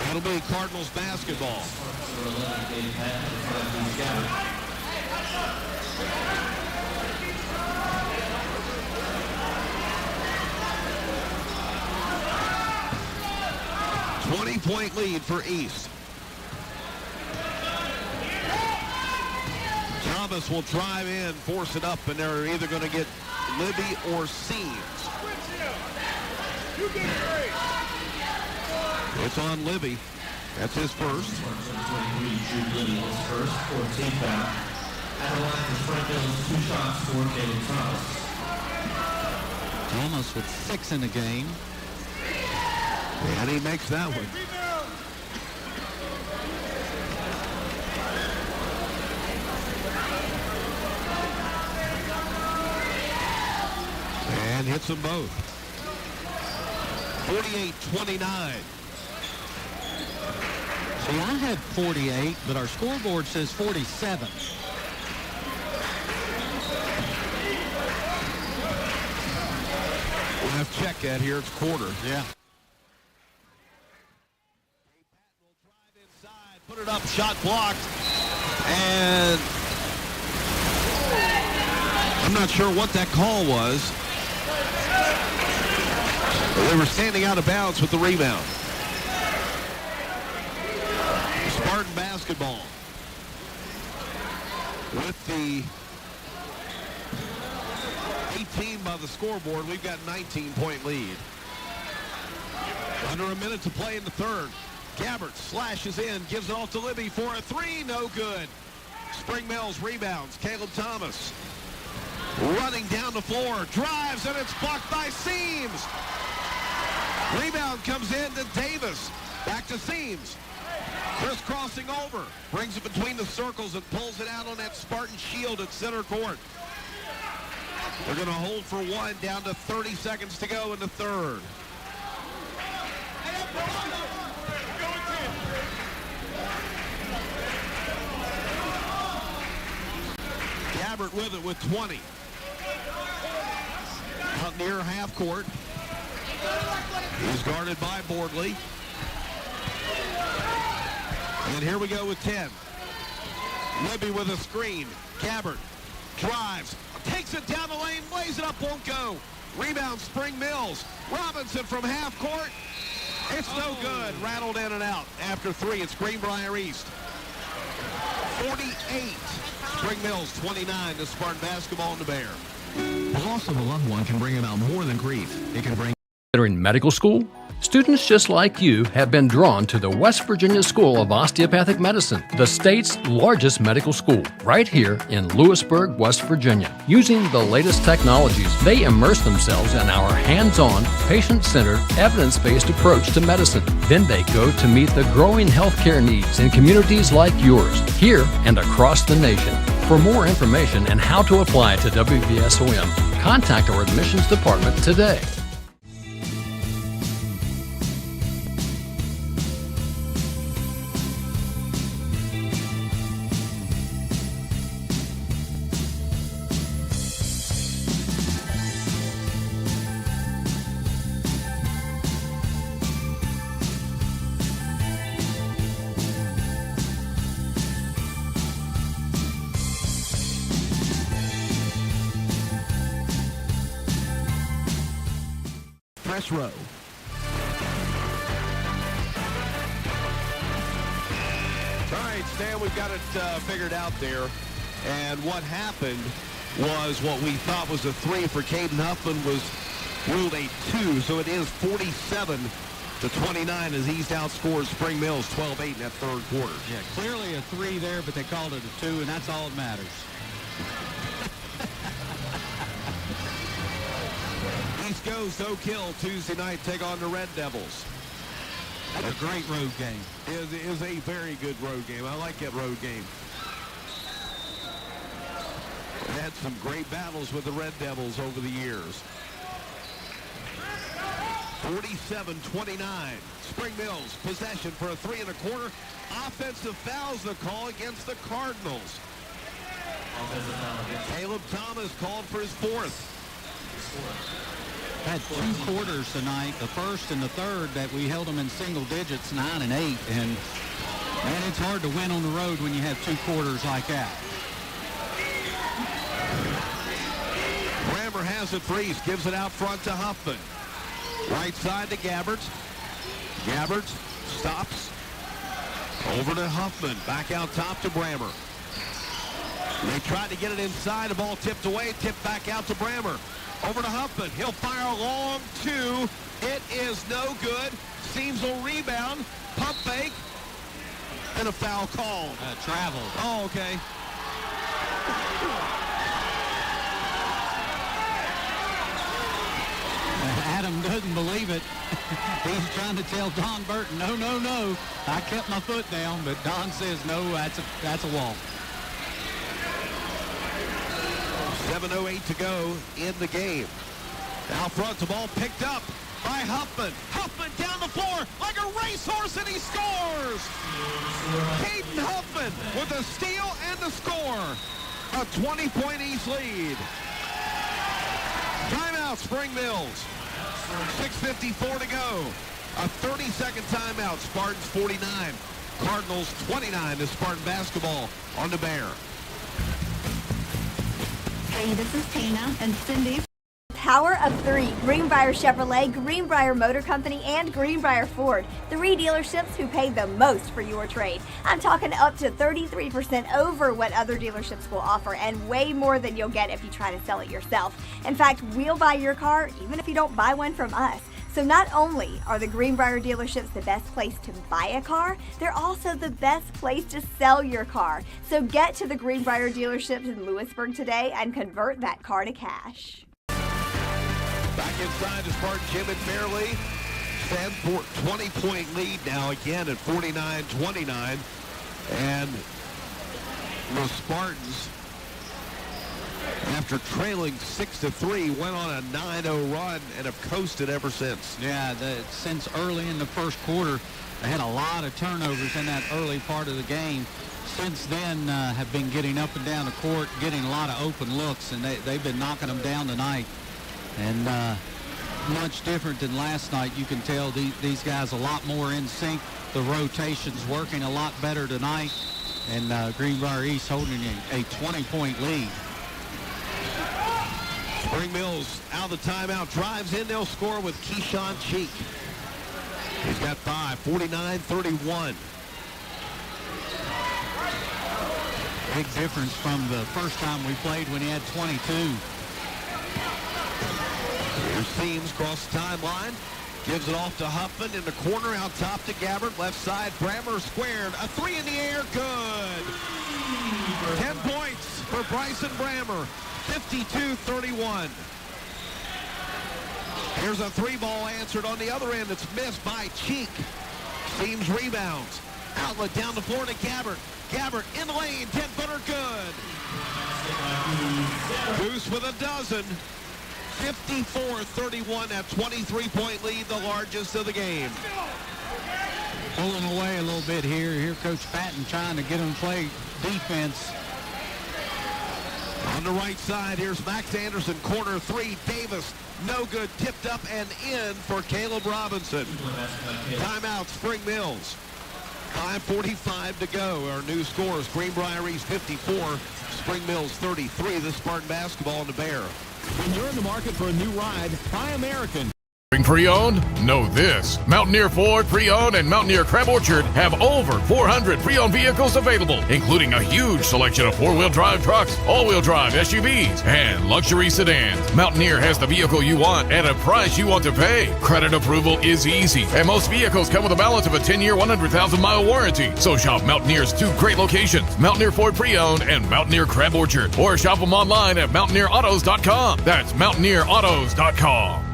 That'll be Cardinals basketball. A 20-point lead for East. Thomas will drive in, force it up, and they're either going to get Libby or Seams. It's on Libby. That's his first. Libby his first, 14th foul. At the line for Springfield's 2 shots for Caleb Thomas. Thomas with 6 in the game. And he makes that one. And hits them both. 48-29. See, I had 48, but our scoreboard says 47. We'll have to check that here. It's quarter. Yeah. Put it up, shot blocked, and I'm not sure what that call was. They were standing out of bounds with the rebound. Spartan basketball with the 18 by the scoreboard. We've got 19-point lead. Under a minute to play in the third. Gabbert slashes in, gives it off to Libby for a 3, no good. Spring Mills rebounds. Caleb Thomas running down the floor, drives, and it's blocked by Seams. Rebound comes in to Davis. Back to Seams. Crisscrossing over, brings it between the circles and pulls it out on that Spartan shield at center court. They're going to hold for 1, down to 30 seconds to go in the third. Gabbert with it with 20. Out near half court. He's guarded by Bordley. And here we go with 10. Libby with a screen. Gabbert drives. Takes it down the lane. Lays it up. Won't go. Rebound Spring Mills. Robinson from half court. It's no good. Rattled in and out. After 3, it's Greenbrier East. 48. Spring Mills 29 to Spartan basketball in the Bear. The loss of a loved one can bring about more than grief. It can bring Considering medical school? Students just like you have been drawn to the West Virginia School of Osteopathic Medicine, the state's largest medical school, right here in Lewisburg, West Virginia. Using the latest technologies, they immerse themselves in our hands-on, patient-centered, evidence-based approach to medicine. Then they go to meet the growing healthcare needs in communities like yours, here and across the nation. For more information and how to apply to WVSOM, contact our admissions department today. Press row. All right, Stan, we've got it figured out there. And what happened was what we thought was a 3 for Caden Huffman was ruled a 2. So it is 47-29 as East outscores Spring Mills 12-8 in that third quarter. Yeah, clearly a 3 there, but they called it a 2, and that's all that matters. East goes Oak Hill Tuesday night, take on the Red Devils. That's a great road game. It is a very good road game. I like that road game. We had some great battles with the Red Devils over the years. 47-29. Spring Mills possession for a 3 1/4. Offensive fouls the call against the Cardinals. Caleb Thomas called for his 4th. Had 2 quarters tonight, the first and the third, that we held them in single digits, 9 and 8. And, man, it's hard to win on the road when you have 2 quarters like that. Brammer has it for East, gives it out front to Huffman. Right side to Gabbert. Gabbert stops. Over to Huffman. Back out top to Brammer. They tried to get it inside. The ball tipped away. Tipped back out to Brammer. Over to Huffman. He'll fire a long 2. It is no good. Seams will rebound. Pump fake. And a foul call. Travel. Oh, okay. Adam doesn't believe it. He's trying to tell Don Burton, no, no, no. I kept my foot down, but Don says, no, that's a walk. 7:08 to go in the game. Out front, the ball picked up by Huffman. Huffman down the floor like a racehorse, and he scores! Caden Huffman with a steal and the score. A 20-point East lead. Timeout, Spring Mills. 6:54 to go. A 30-second timeout. Spartans 49. Cardinals 29 to Spartan basketball on the Bear. Hey, this is Tina and Cindy. Power of 3, Greenbrier Chevrolet, Greenbrier Motor Company, and Greenbrier Ford. 3 dealerships who pay the most for your trade. I'm talking up to 33% over what other dealerships will offer, and way more than you'll get if you try to sell it yourself. In fact, we'll buy your car even if you don't buy one from us. So not only are the Greenbrier dealerships the best place to buy a car, they're also the best place to sell your car. So get to the Greenbrier dealerships in Lewisburg today and convert that car to cash. Back inside to Spartan Jim and Fairley. Stanford 20-point lead now again at 49-29. And the Spartans, after trailing 6-3, went on a 9-0 run and have coasted ever since. Yeah, since early in the first quarter, they had a lot of turnovers in that early part of the game. Since then, have been getting up and down the court, getting a lot of open looks, and they've been knocking them down tonight. And much different than last night. You can tell these guys a lot more in sync. The rotation's working a lot better tonight. And Greenbrier East holding a 20-point lead. Spring Mills out of the timeout, drives in. They'll score with Keyshawn Cheek. He's got 5, 49-31. Big difference from the first time we played when he had 22. Here's Seams across the timeline. Gives it off to Huffman in the corner, out top to Gabbert. Left side, Brammer squared. A three in the air, good. 10 points for Bryson Brammer, 52-31. Here's a three ball answered on the other end. It's missed by Cheek. Seams rebounds. Outlet down the floor to Gabbert. Gabbert in the lane, 10-footer, good. Goose with a dozen. 54-31, that 23-point lead, the largest of the game. Pulling away a little bit here. Here Coach Patton trying to get him to play defense. On the right side, here's Max Anderson, corner three. Davis, no good, tipped up and in for Caleb Robinson. Timeout, Spring Mills. 5:45 to go. Our new scores, Greenbrier East 54, Spring Mills 33. This Spartan basketball in the Bear. When you're in the market for a new ride, buy American. Pre-owned? Know this. Mountaineer Ford Pre-Owned and Mountaineer Crab Orchard have over 400 pre-owned vehicles available, including a huge selection of four-wheel drive trucks, all-wheel drive SUVs, and luxury sedans. Mountaineer has the vehicle you want at a price you want to pay. Credit approval is easy, and most vehicles come with a balance of a 10-year, 100,000-mile warranty. So shop Mountaineer's two great locations, Mountaineer Ford Pre-Owned and Mountaineer Crab Orchard, or shop them online at mountaineerautos.com. That's mountaineerautos.com.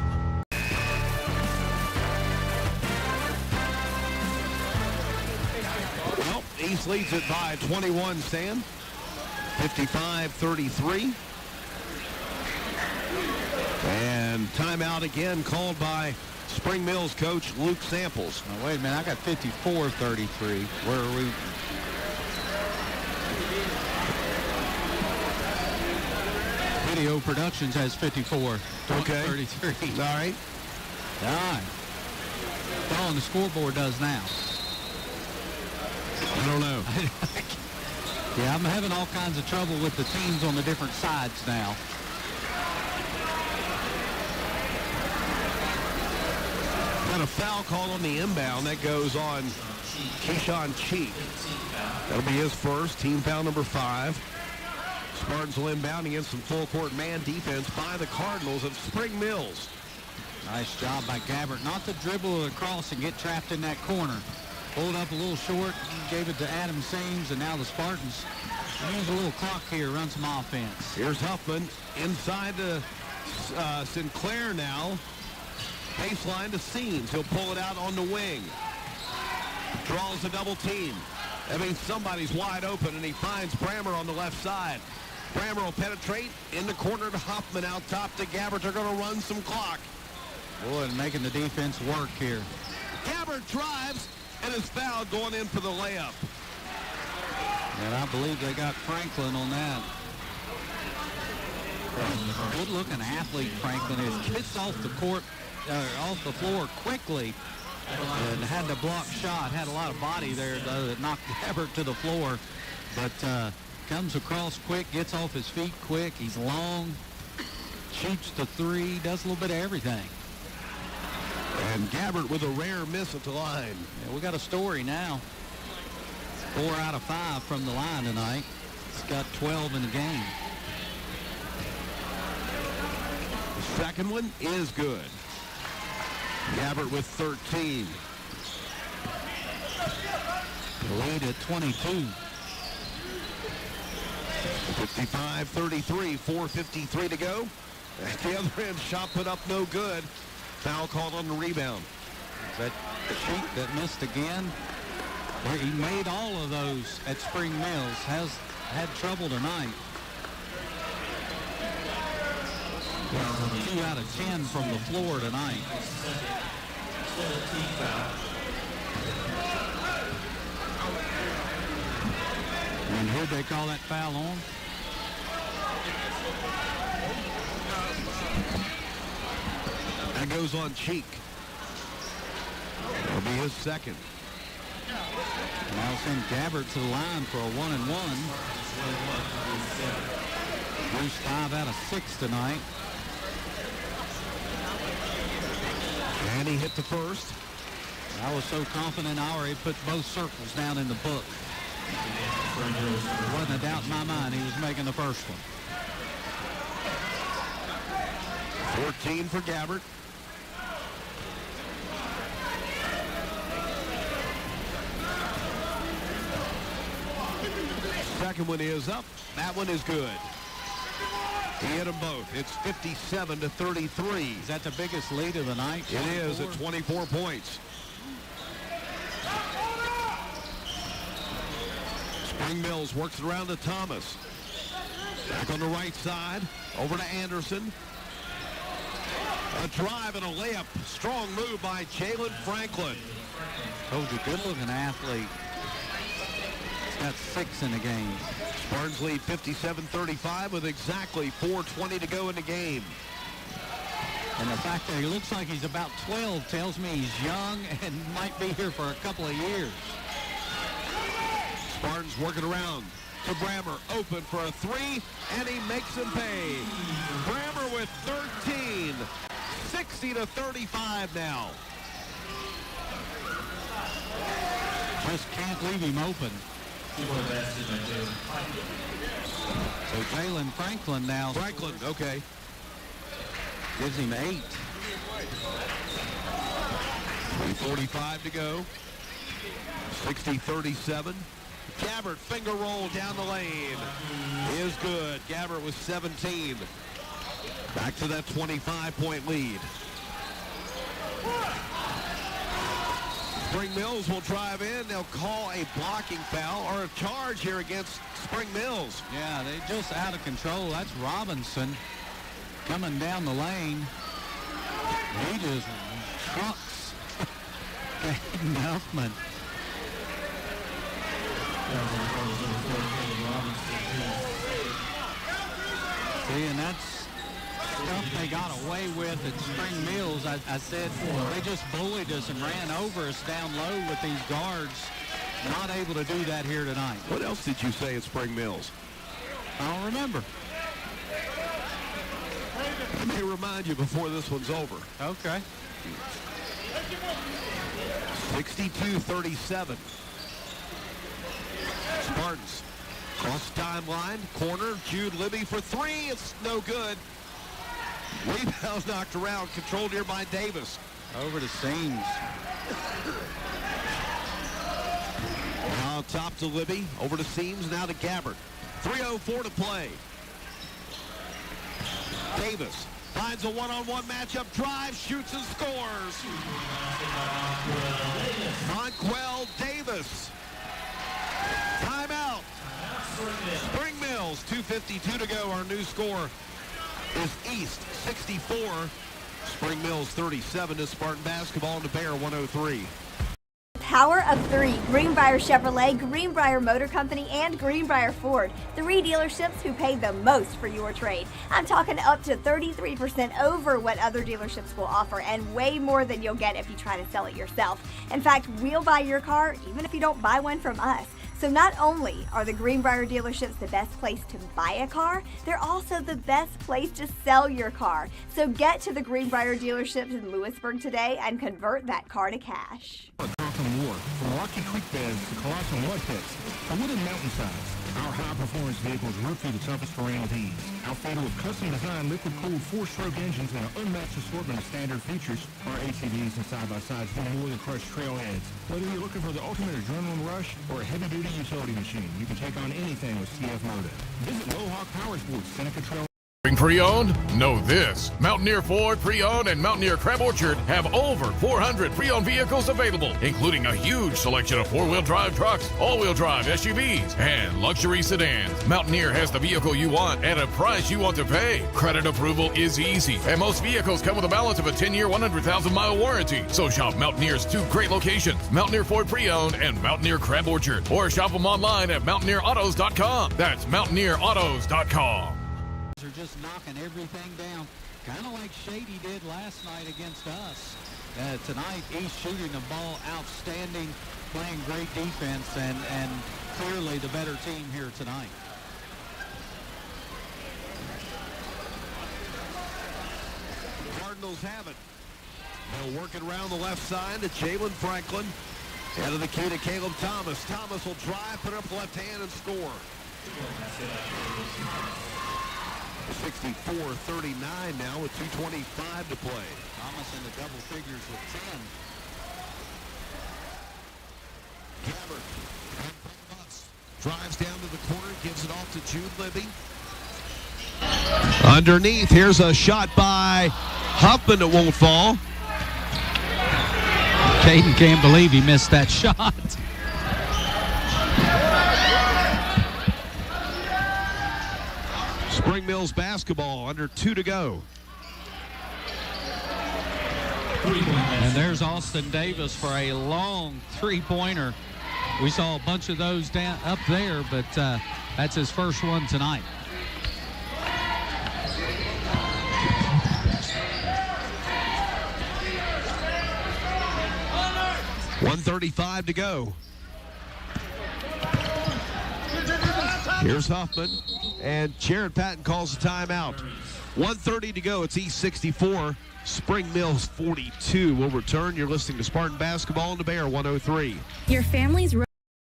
East leads it by 21, Stan. 55-33. And timeout again called by Spring Mills coach Luke Samples. Now, wait a minute, I got 54-33. Where are we? Video Productions has 54. Okay. 33. All right. All right. Oh, and the scoreboard does now. I don't know. Yeah, I'm having all kinds of trouble with the teams on the different sides now. Got a foul call on the inbound. That goes on Keyshawn Cheek. That'll be his first. Team foul number 5. Spartans will inbound against some full court man defense by the Cardinals of Spring Mills. Nice job by Gabbert not to dribble across and get trapped in that corner. Pulled up a little short, gave it to Adam Seams, and now the Spartans use a little clock here, run some offense. Here's Huffman inside to Sinclair now. Baseline to Seams. He'll pull it out on the wing. Draws a double team. That means somebody's wide open, and he finds Brammer on the left side. Brammer will penetrate in the corner to Huffman, out top to Gabbert. They're going to run some clock. Boy, and making the defense work here. Gabbert drives and is fouled going in for the layup. And I believe they got Franklin on that. Good-looking athlete, Franklin. He gets off the court, off the floor quickly, and had the block shot. Had a lot of body there, though, that knocked Gabbert to the floor. But comes across quick, gets off his feet quick. He's long, shoots the three, does a little bit of everything. And Gabbert with a rare miss at the line. Yeah, we got a story now. 4 out of 5 from the line tonight. He's got 12 in the game. The second one is good. Gabbert with 13. Lead at 22. 55-33, 4:53 to go. At the other end, shot put up no good. Foul called on the rebound. That Cheek that missed again. He made all of those at Spring Mills. Has had trouble tonight. 2 out of 10 from the floor tonight. And who'd they call that foul on? That goes on Cheek. That'll be his second. Now send Gabbert to the line for a 1-and-1. He's 5 out of 6 tonight. And he hit the first. I was so confident I already put both circles down in the book. There wasn't a doubt in my mind he was making the first one. 14 for Gabbert. Second one is up. That one is good. He hit them both. It's 57-33. Is that the biggest lead of the night? It is at 24 points. Spring Mills works it around to Thomas. Back on the right side. Over to Anderson. A drive and a layup. Strong move by Jalen Franklin. Told you, good-looking athlete. He's got 6 in the game. Spartans lead 57-35 with exactly 4:20 to go in the game. And the fact that he looks like he's about 12 tells me he's young and might be here for a couple of years. Spartans working around to Brammer. Open for a 3, and he makes him pay. Brammer with 13. 60-35 now. Just can't leave him open. So Jalen Franklin now. Franklin, okay. Gives him 8. 3:45 to go. 60-37. Gabbert finger roll down the lane. Is good. Gabbert with 17. Back to that 25-point lead. Spring Mills will drive in. They'll call a blocking foul or a charge here against Spring Mills. Yeah, they just out of control. That's Robinson coming down the lane. He just trucks Huffman. See, and that's stuff they got away with at Spring Mills. I said they just bullied us and ran over us down low with these guards. Not able to do that here tonight. What else did you say at Spring Mills? I don't remember. Let me remind you before this one's over. Okay. 62-37. Spartans cross timeline, corner, Jude Libby for 3. It's no good. Rebound knocked around, controlled here by Davis. Over to Seams. Now top to Libby, over to Seams, now to Gabbert. 3:04 to play. Davis finds a one-on-one matchup, drives, shoots, and scores. Monquel Davis. Timeout. Spring Mills, 2:52 to go. Our new score is East 64. Spring Mills 37 to Spartan basketball and the Bear 103. Power of 3. Greenbrier Chevrolet, Greenbrier Motor Company, and Greenbrier Ford. 3 dealerships who pay the most for your trade. I'm talking up to 33% over what other dealerships will offer and way more than you'll get if you try to sell it yourself. In fact, we'll buy your car even if you don't buy one from us. So not only are the Greenbrier dealerships the best place to buy a car, they're also the best place to sell your car. So get to the Greenbrier dealerships in Lewisburg today and convert that car to cash. From War, from Rocky Creek beds to colossal mud pits, to wooden mountainsides, our high-performance vehicles rip through the toughest terrain with ease. Outfitted with custom-designed liquid-cooled 4-stroke engines and an unmatched assortment of standard features, our ATVs and side-by-sides do more than crush trailheads. Whether you're looking for the ultimate adrenaline rush or a heavy-duty utility machine, you can take on anything with CF Motor. Visit Mohawk Powersports, Seneca Trail. Pre-owned? Know this. Mountaineer Ford Pre-Owned and Mountaineer Crab Orchard have over 400 pre-owned vehicles available, including a huge selection of 4-wheel drive trucks, all-wheel drive SUVs, and luxury sedans. Mountaineer has the vehicle you want at a price you want to pay. Credit approval is easy, and most vehicles come with a balance of a 10-year, 100,000-mile warranty. So shop Mountaineer's 2 great locations, Mountaineer Ford Pre-Owned and Mountaineer Crab Orchard, or shop them online at mountaineerautos.com. That's mountaineerautos.com. Are just knocking everything down, kind of like Shady did last night against us. Tonight, he's shooting the ball outstanding, playing great defense, and clearly the better team here tonight. Cardinals have it. They'll work it around the left side to Jalen Franklin. Head of the key to Caleb Thomas. Thomas will drive, put up left hand, and score. 64-39 now with 2:25 to play. Almost in the double figures with 10. Gabbert drives down to the corner, gives it off to Jude Libby. Underneath, here's a shot by Huffman that won't fall. Caden can't believe he missed that shot. Spring Mills basketball, under 2 to go. And there's Austin Davis for a long three-pointer. We saw a bunch of those down up there, but that's his first one tonight. .135 to go. Here's Huffman, and Jared Patton calls a timeout. 1:30 to go. It's East 64, Spring Mills 42. We'll return. You're listening to Spartan Basketball on the Bear 103. Your family's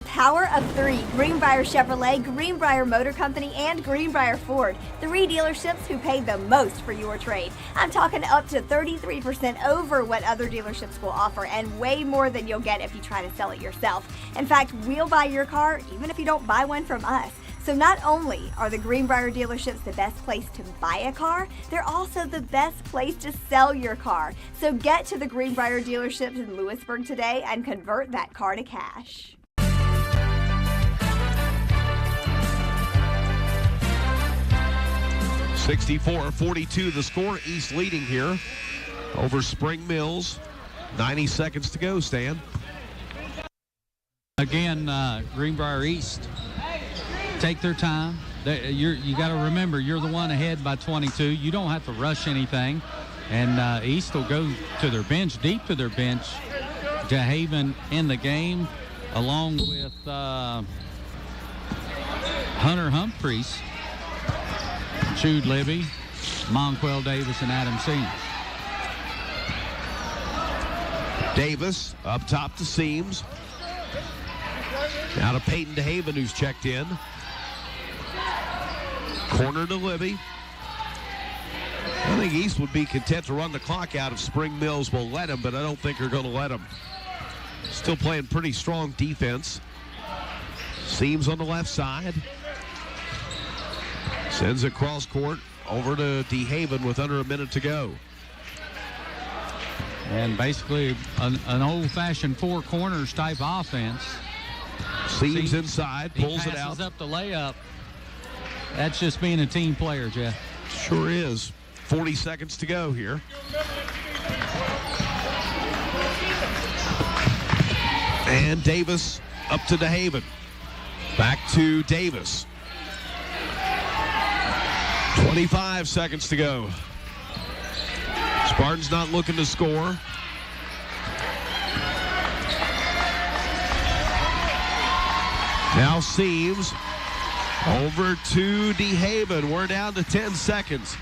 Power of 3, Greenbrier Chevrolet, Greenbrier Motor Company, and Greenbrier Ford. 3 dealerships who pay the most for your trade. I'm talking up to 33% over what other dealerships will offer, and way more than you'll get if you try to sell it yourself. In fact, we'll buy your car even if you don't buy one from us. So not only are the Greenbrier dealerships the best place to buy a car, they're also the best place to sell your car. So get to the Greenbrier dealerships in Lewisburg today and convert that car to cash. 64-42 the score. East leading here over Spring Mills. 90 seconds to go, Stan. Again, Greenbrier East, take their time. You got to remember, you're the one ahead by 22. You don't have to rush anything. And East will go to their bench, deep to their bench. DeHaven in the game, along with Hunter Humphreys, Jude Libby, Monquel Davis, and Adam Seams. Davis up top to Seams. Now to Peyton DeHaven, who's checked in. Corner to Libby. I think East would be content to run the clock out if Spring Mills will let him, but I don't think they're going to let him. Still playing pretty strong defense. Seams on the left side. Sends it cross court over to DeHaven with under a minute to go. And basically an old-fashioned four corners type offense. Seams inside, pulls it out. Passes up the layup. That's just being a team player, Jeff. Sure is. 40 seconds to go here. And Davis up to DeHaven. Back to Davis. 25 seconds to go. Spartans not looking to score. Now Seams over to DeHaven. We're down to 10 seconds.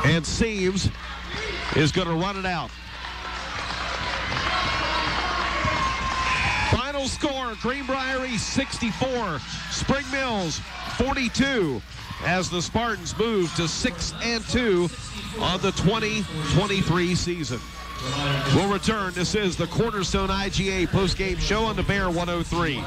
And Seams is going to run it out. Final score, Greenbrier East 64, Spring Mills 42, as the Spartans move to 6-2 on the 2023 season. We'll return. This is the Cornerstone IGA postgame show on the Bear 103.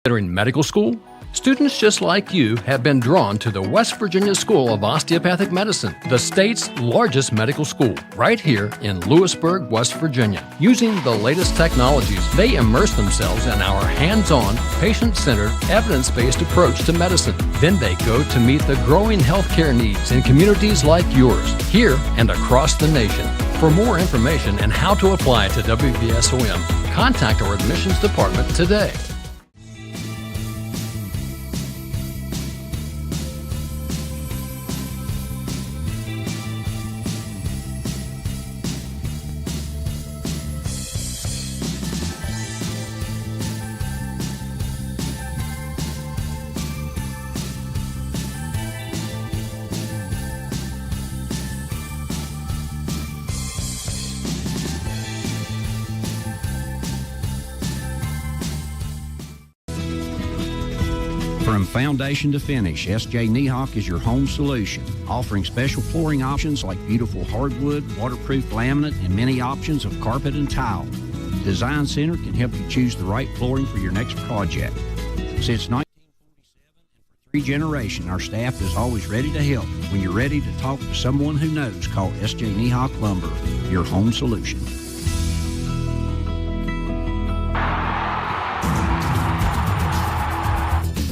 Considering medical school? Students just like you have been drawn to the West Virginia School of Osteopathic Medicine, the state's largest medical school, right here in Lewisburg, West Virginia. Using the latest technologies, they immerse themselves in our hands-on, patient-centered, evidence-based approach to medicine. Then they go to meet the growing healthcare needs in communities like yours, here and across the nation. For more information and how to apply to WVSOM, contact our admissions department today. From foundation to finish, S.J. Niehawk is your home solution, offering special flooring options like beautiful hardwood, waterproof laminate, and many options of carpet and tile. Design Center can help you choose the right flooring for your next project. Since 1947 and for 3 generations, our staff is always ready to help. When you're ready to talk to someone who knows, call S.J. Niehawk Lumber, your home solution.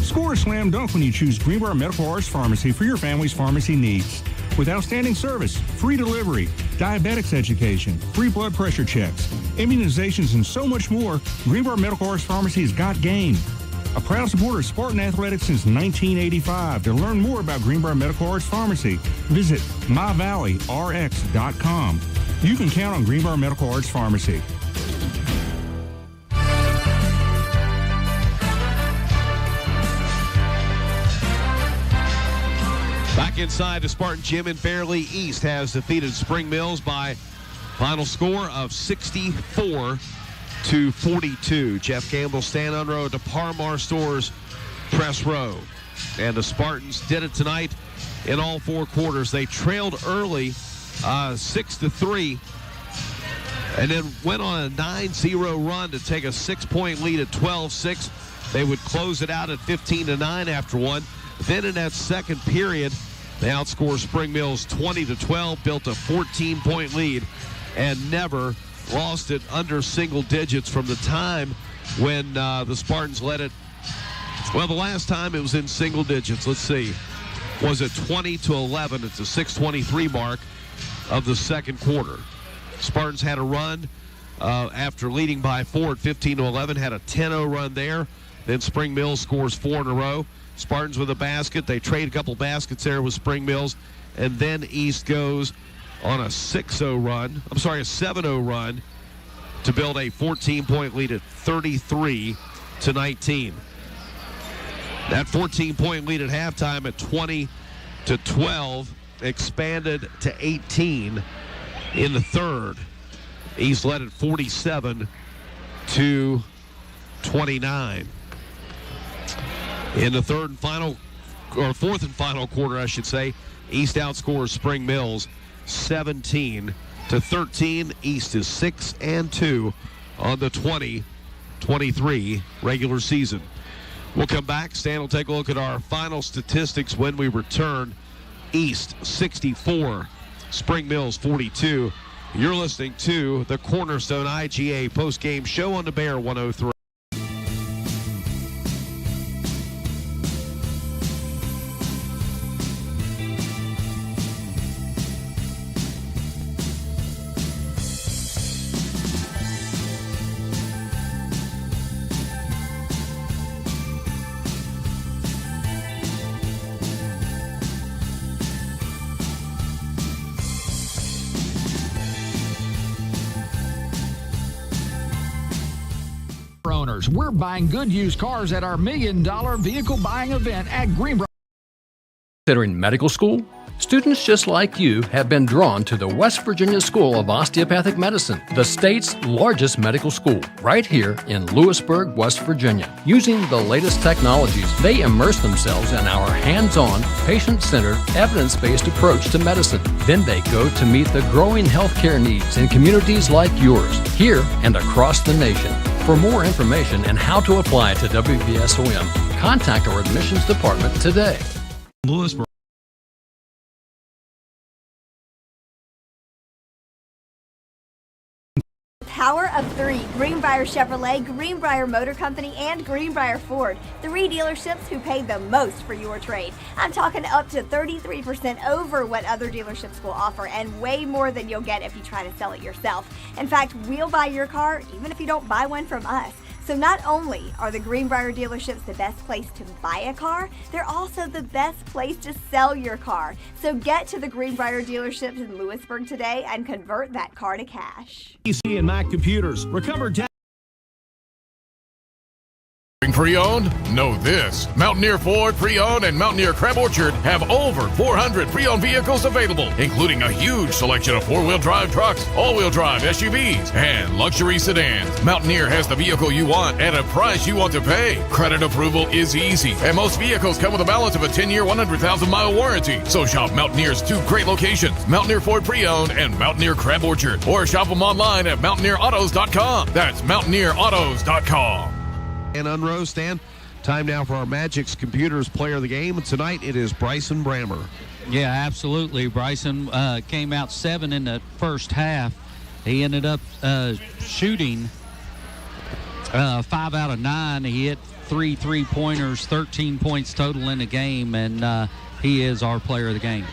Score a slam dunk when you choose Greenbrier Medical Arts Pharmacy for your family's pharmacy needs. With outstanding service, free delivery, diabetics education, free blood pressure checks, immunizations, and so much more, Greenbrier Medical Arts Pharmacy has got game. A proud supporter of Spartan Athletics since 1985. To learn more about Greenbrier Medical Arts Pharmacy, visit myvalleyrx.com. You can count on Greenbrier Medical Arts Pharmacy. Back inside the Spartan Gym in Fairleigh, East has defeated Spring Mills by final score of 64-42. Jeff Campbell, Stan Unrow at the Parmar Stores press row. And the Spartans did it tonight in all 4 quarters. They trailed early 6-3 and then went on a 9-0 run to take a 6-point lead at 12-6. They would close it out at 15-9 after one. Then in that second period, they outscored Spring Mills 20-12, built a 14-point lead, and never lost it under single digits from the time when the Spartans led it. Well, the last time it was in single digits. Let's see. Was it 20-11? It's a 6:23 mark of the second quarter. Spartans had a run after leading by 4 at 15-11, had a 10-0 run there. Then Spring Mills scores 4 in a row. Spartans with a basket. They trade a couple baskets there with Spring Mills. And then East goes on a 6-0 run. I'm sorry, a 7-0 run to build a 14-point lead at 33-19. That 14-point lead at halftime at 20-12 expanded to 18 in the third. East led at 47-29. In the third and final, or fourth and final quarter, I should say, East outscores Spring Mills 17-13. East is 6-2 on the 2023 regular season. We'll come back. Stan will take a look at our final statistics when we return. East 64, Spring Mills 42. You're listening to the Cornerstone IGA postgame show on the Bear 103. Owners, we're buying good used cars at our $1 million vehicle buying event at Greenbrier. Considering medical school? Students just like you have been drawn to the West Virginia School of Osteopathic Medicine, the state's largest medical school, right here in Lewisburg, West Virginia. Using the latest technologies, they immerse themselves in our hands-on, patient-centered, evidence-based approach to medicine. Then they go to meet the growing healthcare needs in communities like yours, here and across the nation. For more information and how to apply to WVSOM, contact our admissions department today. Lewisburg. Power of 3, Greenbrier Chevrolet, Greenbrier Motor Company, and Greenbrier Ford. 3 dealerships who pay the most for your trade. I'm talking up to 33% over what other dealerships will offer, and way more than you'll get if you try to sell it yourself. In fact, we'll buy your car even if you don't buy one from us. So not only are the Greenbrier dealerships the best place to buy a car, they're also the best place to sell your car. So get to the Greenbrier dealerships in Lewisburg today and convert that car to cash. PC and Mac computers. Recover Looking pre-owned? Know this. Mountaineer Ford Pre-Owned and Mountaineer Crab Orchard have over 400 pre-owned vehicles available, including a huge selection of four-wheel drive trucks, all-wheel drive SUVs, and luxury sedans. Mountaineer has the vehicle you want at a price you want to pay. Credit approval is easy, and most vehicles come with a balance of a 10-year, 100,000-mile warranty. So shop Mountaineer's two great locations, Mountaineer Ford Pre-Owned and Mountaineer Crab Orchard, or shop them online at mountaineerautos.com. That's mountaineerautos.com. And Unrow, Stan, time now for our Magic's Computers Player of the Game. And tonight it is Bryson Brammer. Yeah, absolutely. Bryson came out 7 in the first half. He ended up shooting 5 out of 9. He hit 3 3-pointers, 13 points total in the game, and he is our player of the game.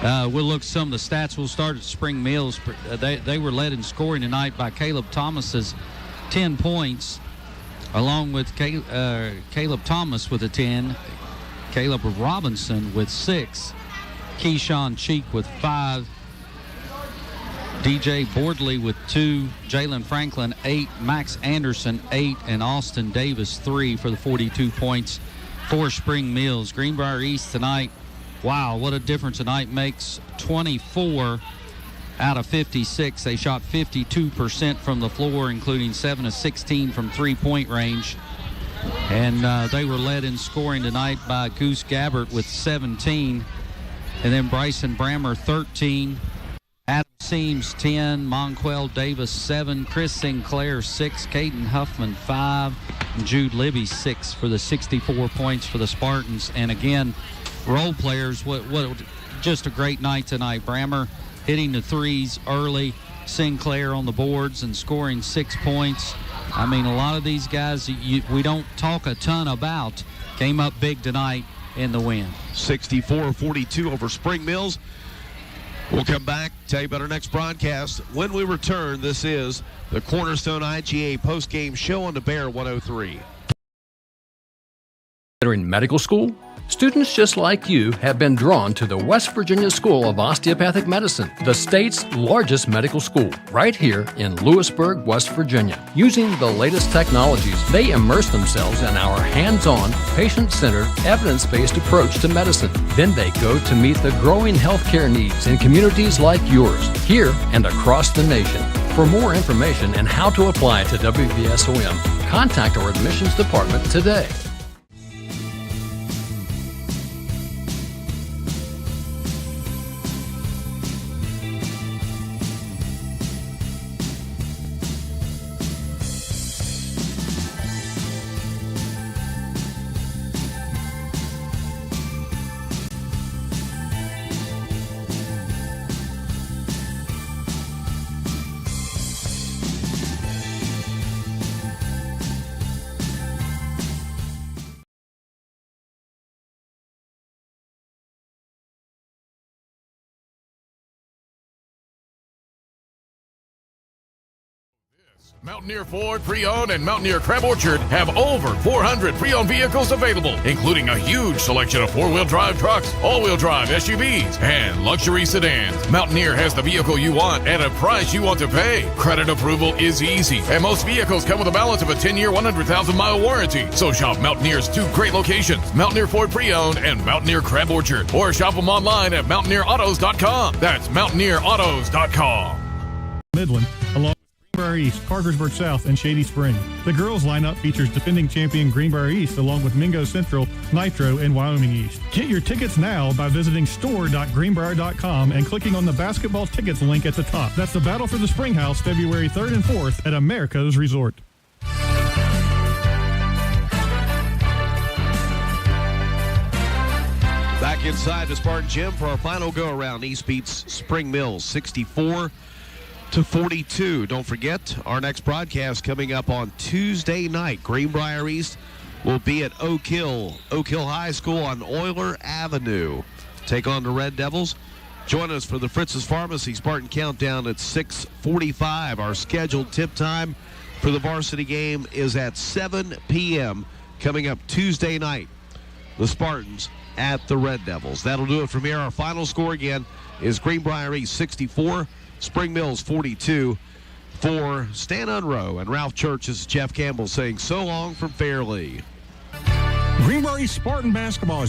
We'll look at some of the stats. We'll start at Spring Mills. They were led in scoring tonight by Caleb Thomas's 10 points. Along with Caleb Thomas with a 10, Caleb Robinson with 6, Keyshawn Cheek with 5, DJ Bordley with 2, Jalen Franklin 8, Max Anderson 8, and Austin Davis 3 for the 42 points for Spring Mills. Greenbrier East tonight, wow, what a difference tonight makes. 24 out of 56. They shot 52% from the floor, including 7 of 16 from three-point range. And they were led in scoring tonight by Goose Gabbert with 17. And then Bryson Brammer, 13. Adam Seams, 10. Monquel Davis, 7. Chris Sinclair, 6. Caden Huffman, 5. And Jude Libby, 6 for the 64 points for the Spartans. And again, role players, what just a great night tonight. Brammer hitting the threes early, Sinclair on the boards and scoring 6 points. I mean, a lot of these guys we don't talk a ton about came up big tonight in the win. 64-42 over Spring Mills. We'll come back, tell you about our next broadcast. When we return, this is the Cornerstone IGA postgame show on the Bear 103. Considering medical school? Students just like you have been drawn to the West Virginia School of Osteopathic Medicine, the state's largest medical school, right here in Lewisburg, West Virginia. Using the latest technologies, they immerse themselves in our hands-on, patient-centered, evidence-based approach to medicine. Then they go to meet the growing healthcare needs in communities like yours, here and across the nation. For more information and how to apply to WVSOM, contact our admissions department today. Mountaineer Ford Pre-Owned and Mountaineer Crab Orchard have over 400 pre-owned vehicles available, including a huge selection of four-wheel drive trucks, all-wheel drive SUVs, and luxury sedans. Mountaineer has the vehicle you want at a price you want to pay. Credit approval is easy, and most vehicles come with a balance of a 10-year, 100,000-mile warranty. So shop Mountaineer's two great locations, Mountaineer Ford Pre-Owned and Mountaineer Crab Orchard, or shop them online at mountaineerautos.com. That's mountaineerautos.com. Midland, along Greenbrier East, Parkersburg South, and Shady Spring. The girls lineup features defending champion Greenbrier East along with Mingo Central, Nitro, and Wyoming East. Get your tickets now by visiting store.greenbrier.com and clicking on the basketball tickets link at the top. That's the Battle for the Springhouse, February 3rd and 4th at America's Resort. Back inside the Spartan Gym for our final go-around. East beats Spring Mills 64-42. Don't forget, our next broadcast coming up on Tuesday night. Greenbrier East will be at Oak Hill High School on Euler Avenue. Take on the Red Devils. Join us for the Fritz's Pharmacy Spartan Countdown at 6:45. Our scheduled tip time for the varsity game is at 7 p.m. coming up Tuesday night. The Spartans at the Red Devils. That'll do it from here. Our final score again is Greenbrier East 64, Spring Mills 42. For Stan Unroe and Ralph Church, this is Jeff Campbell saying so long from Fairleigh. Greenbrier Spartan basketball is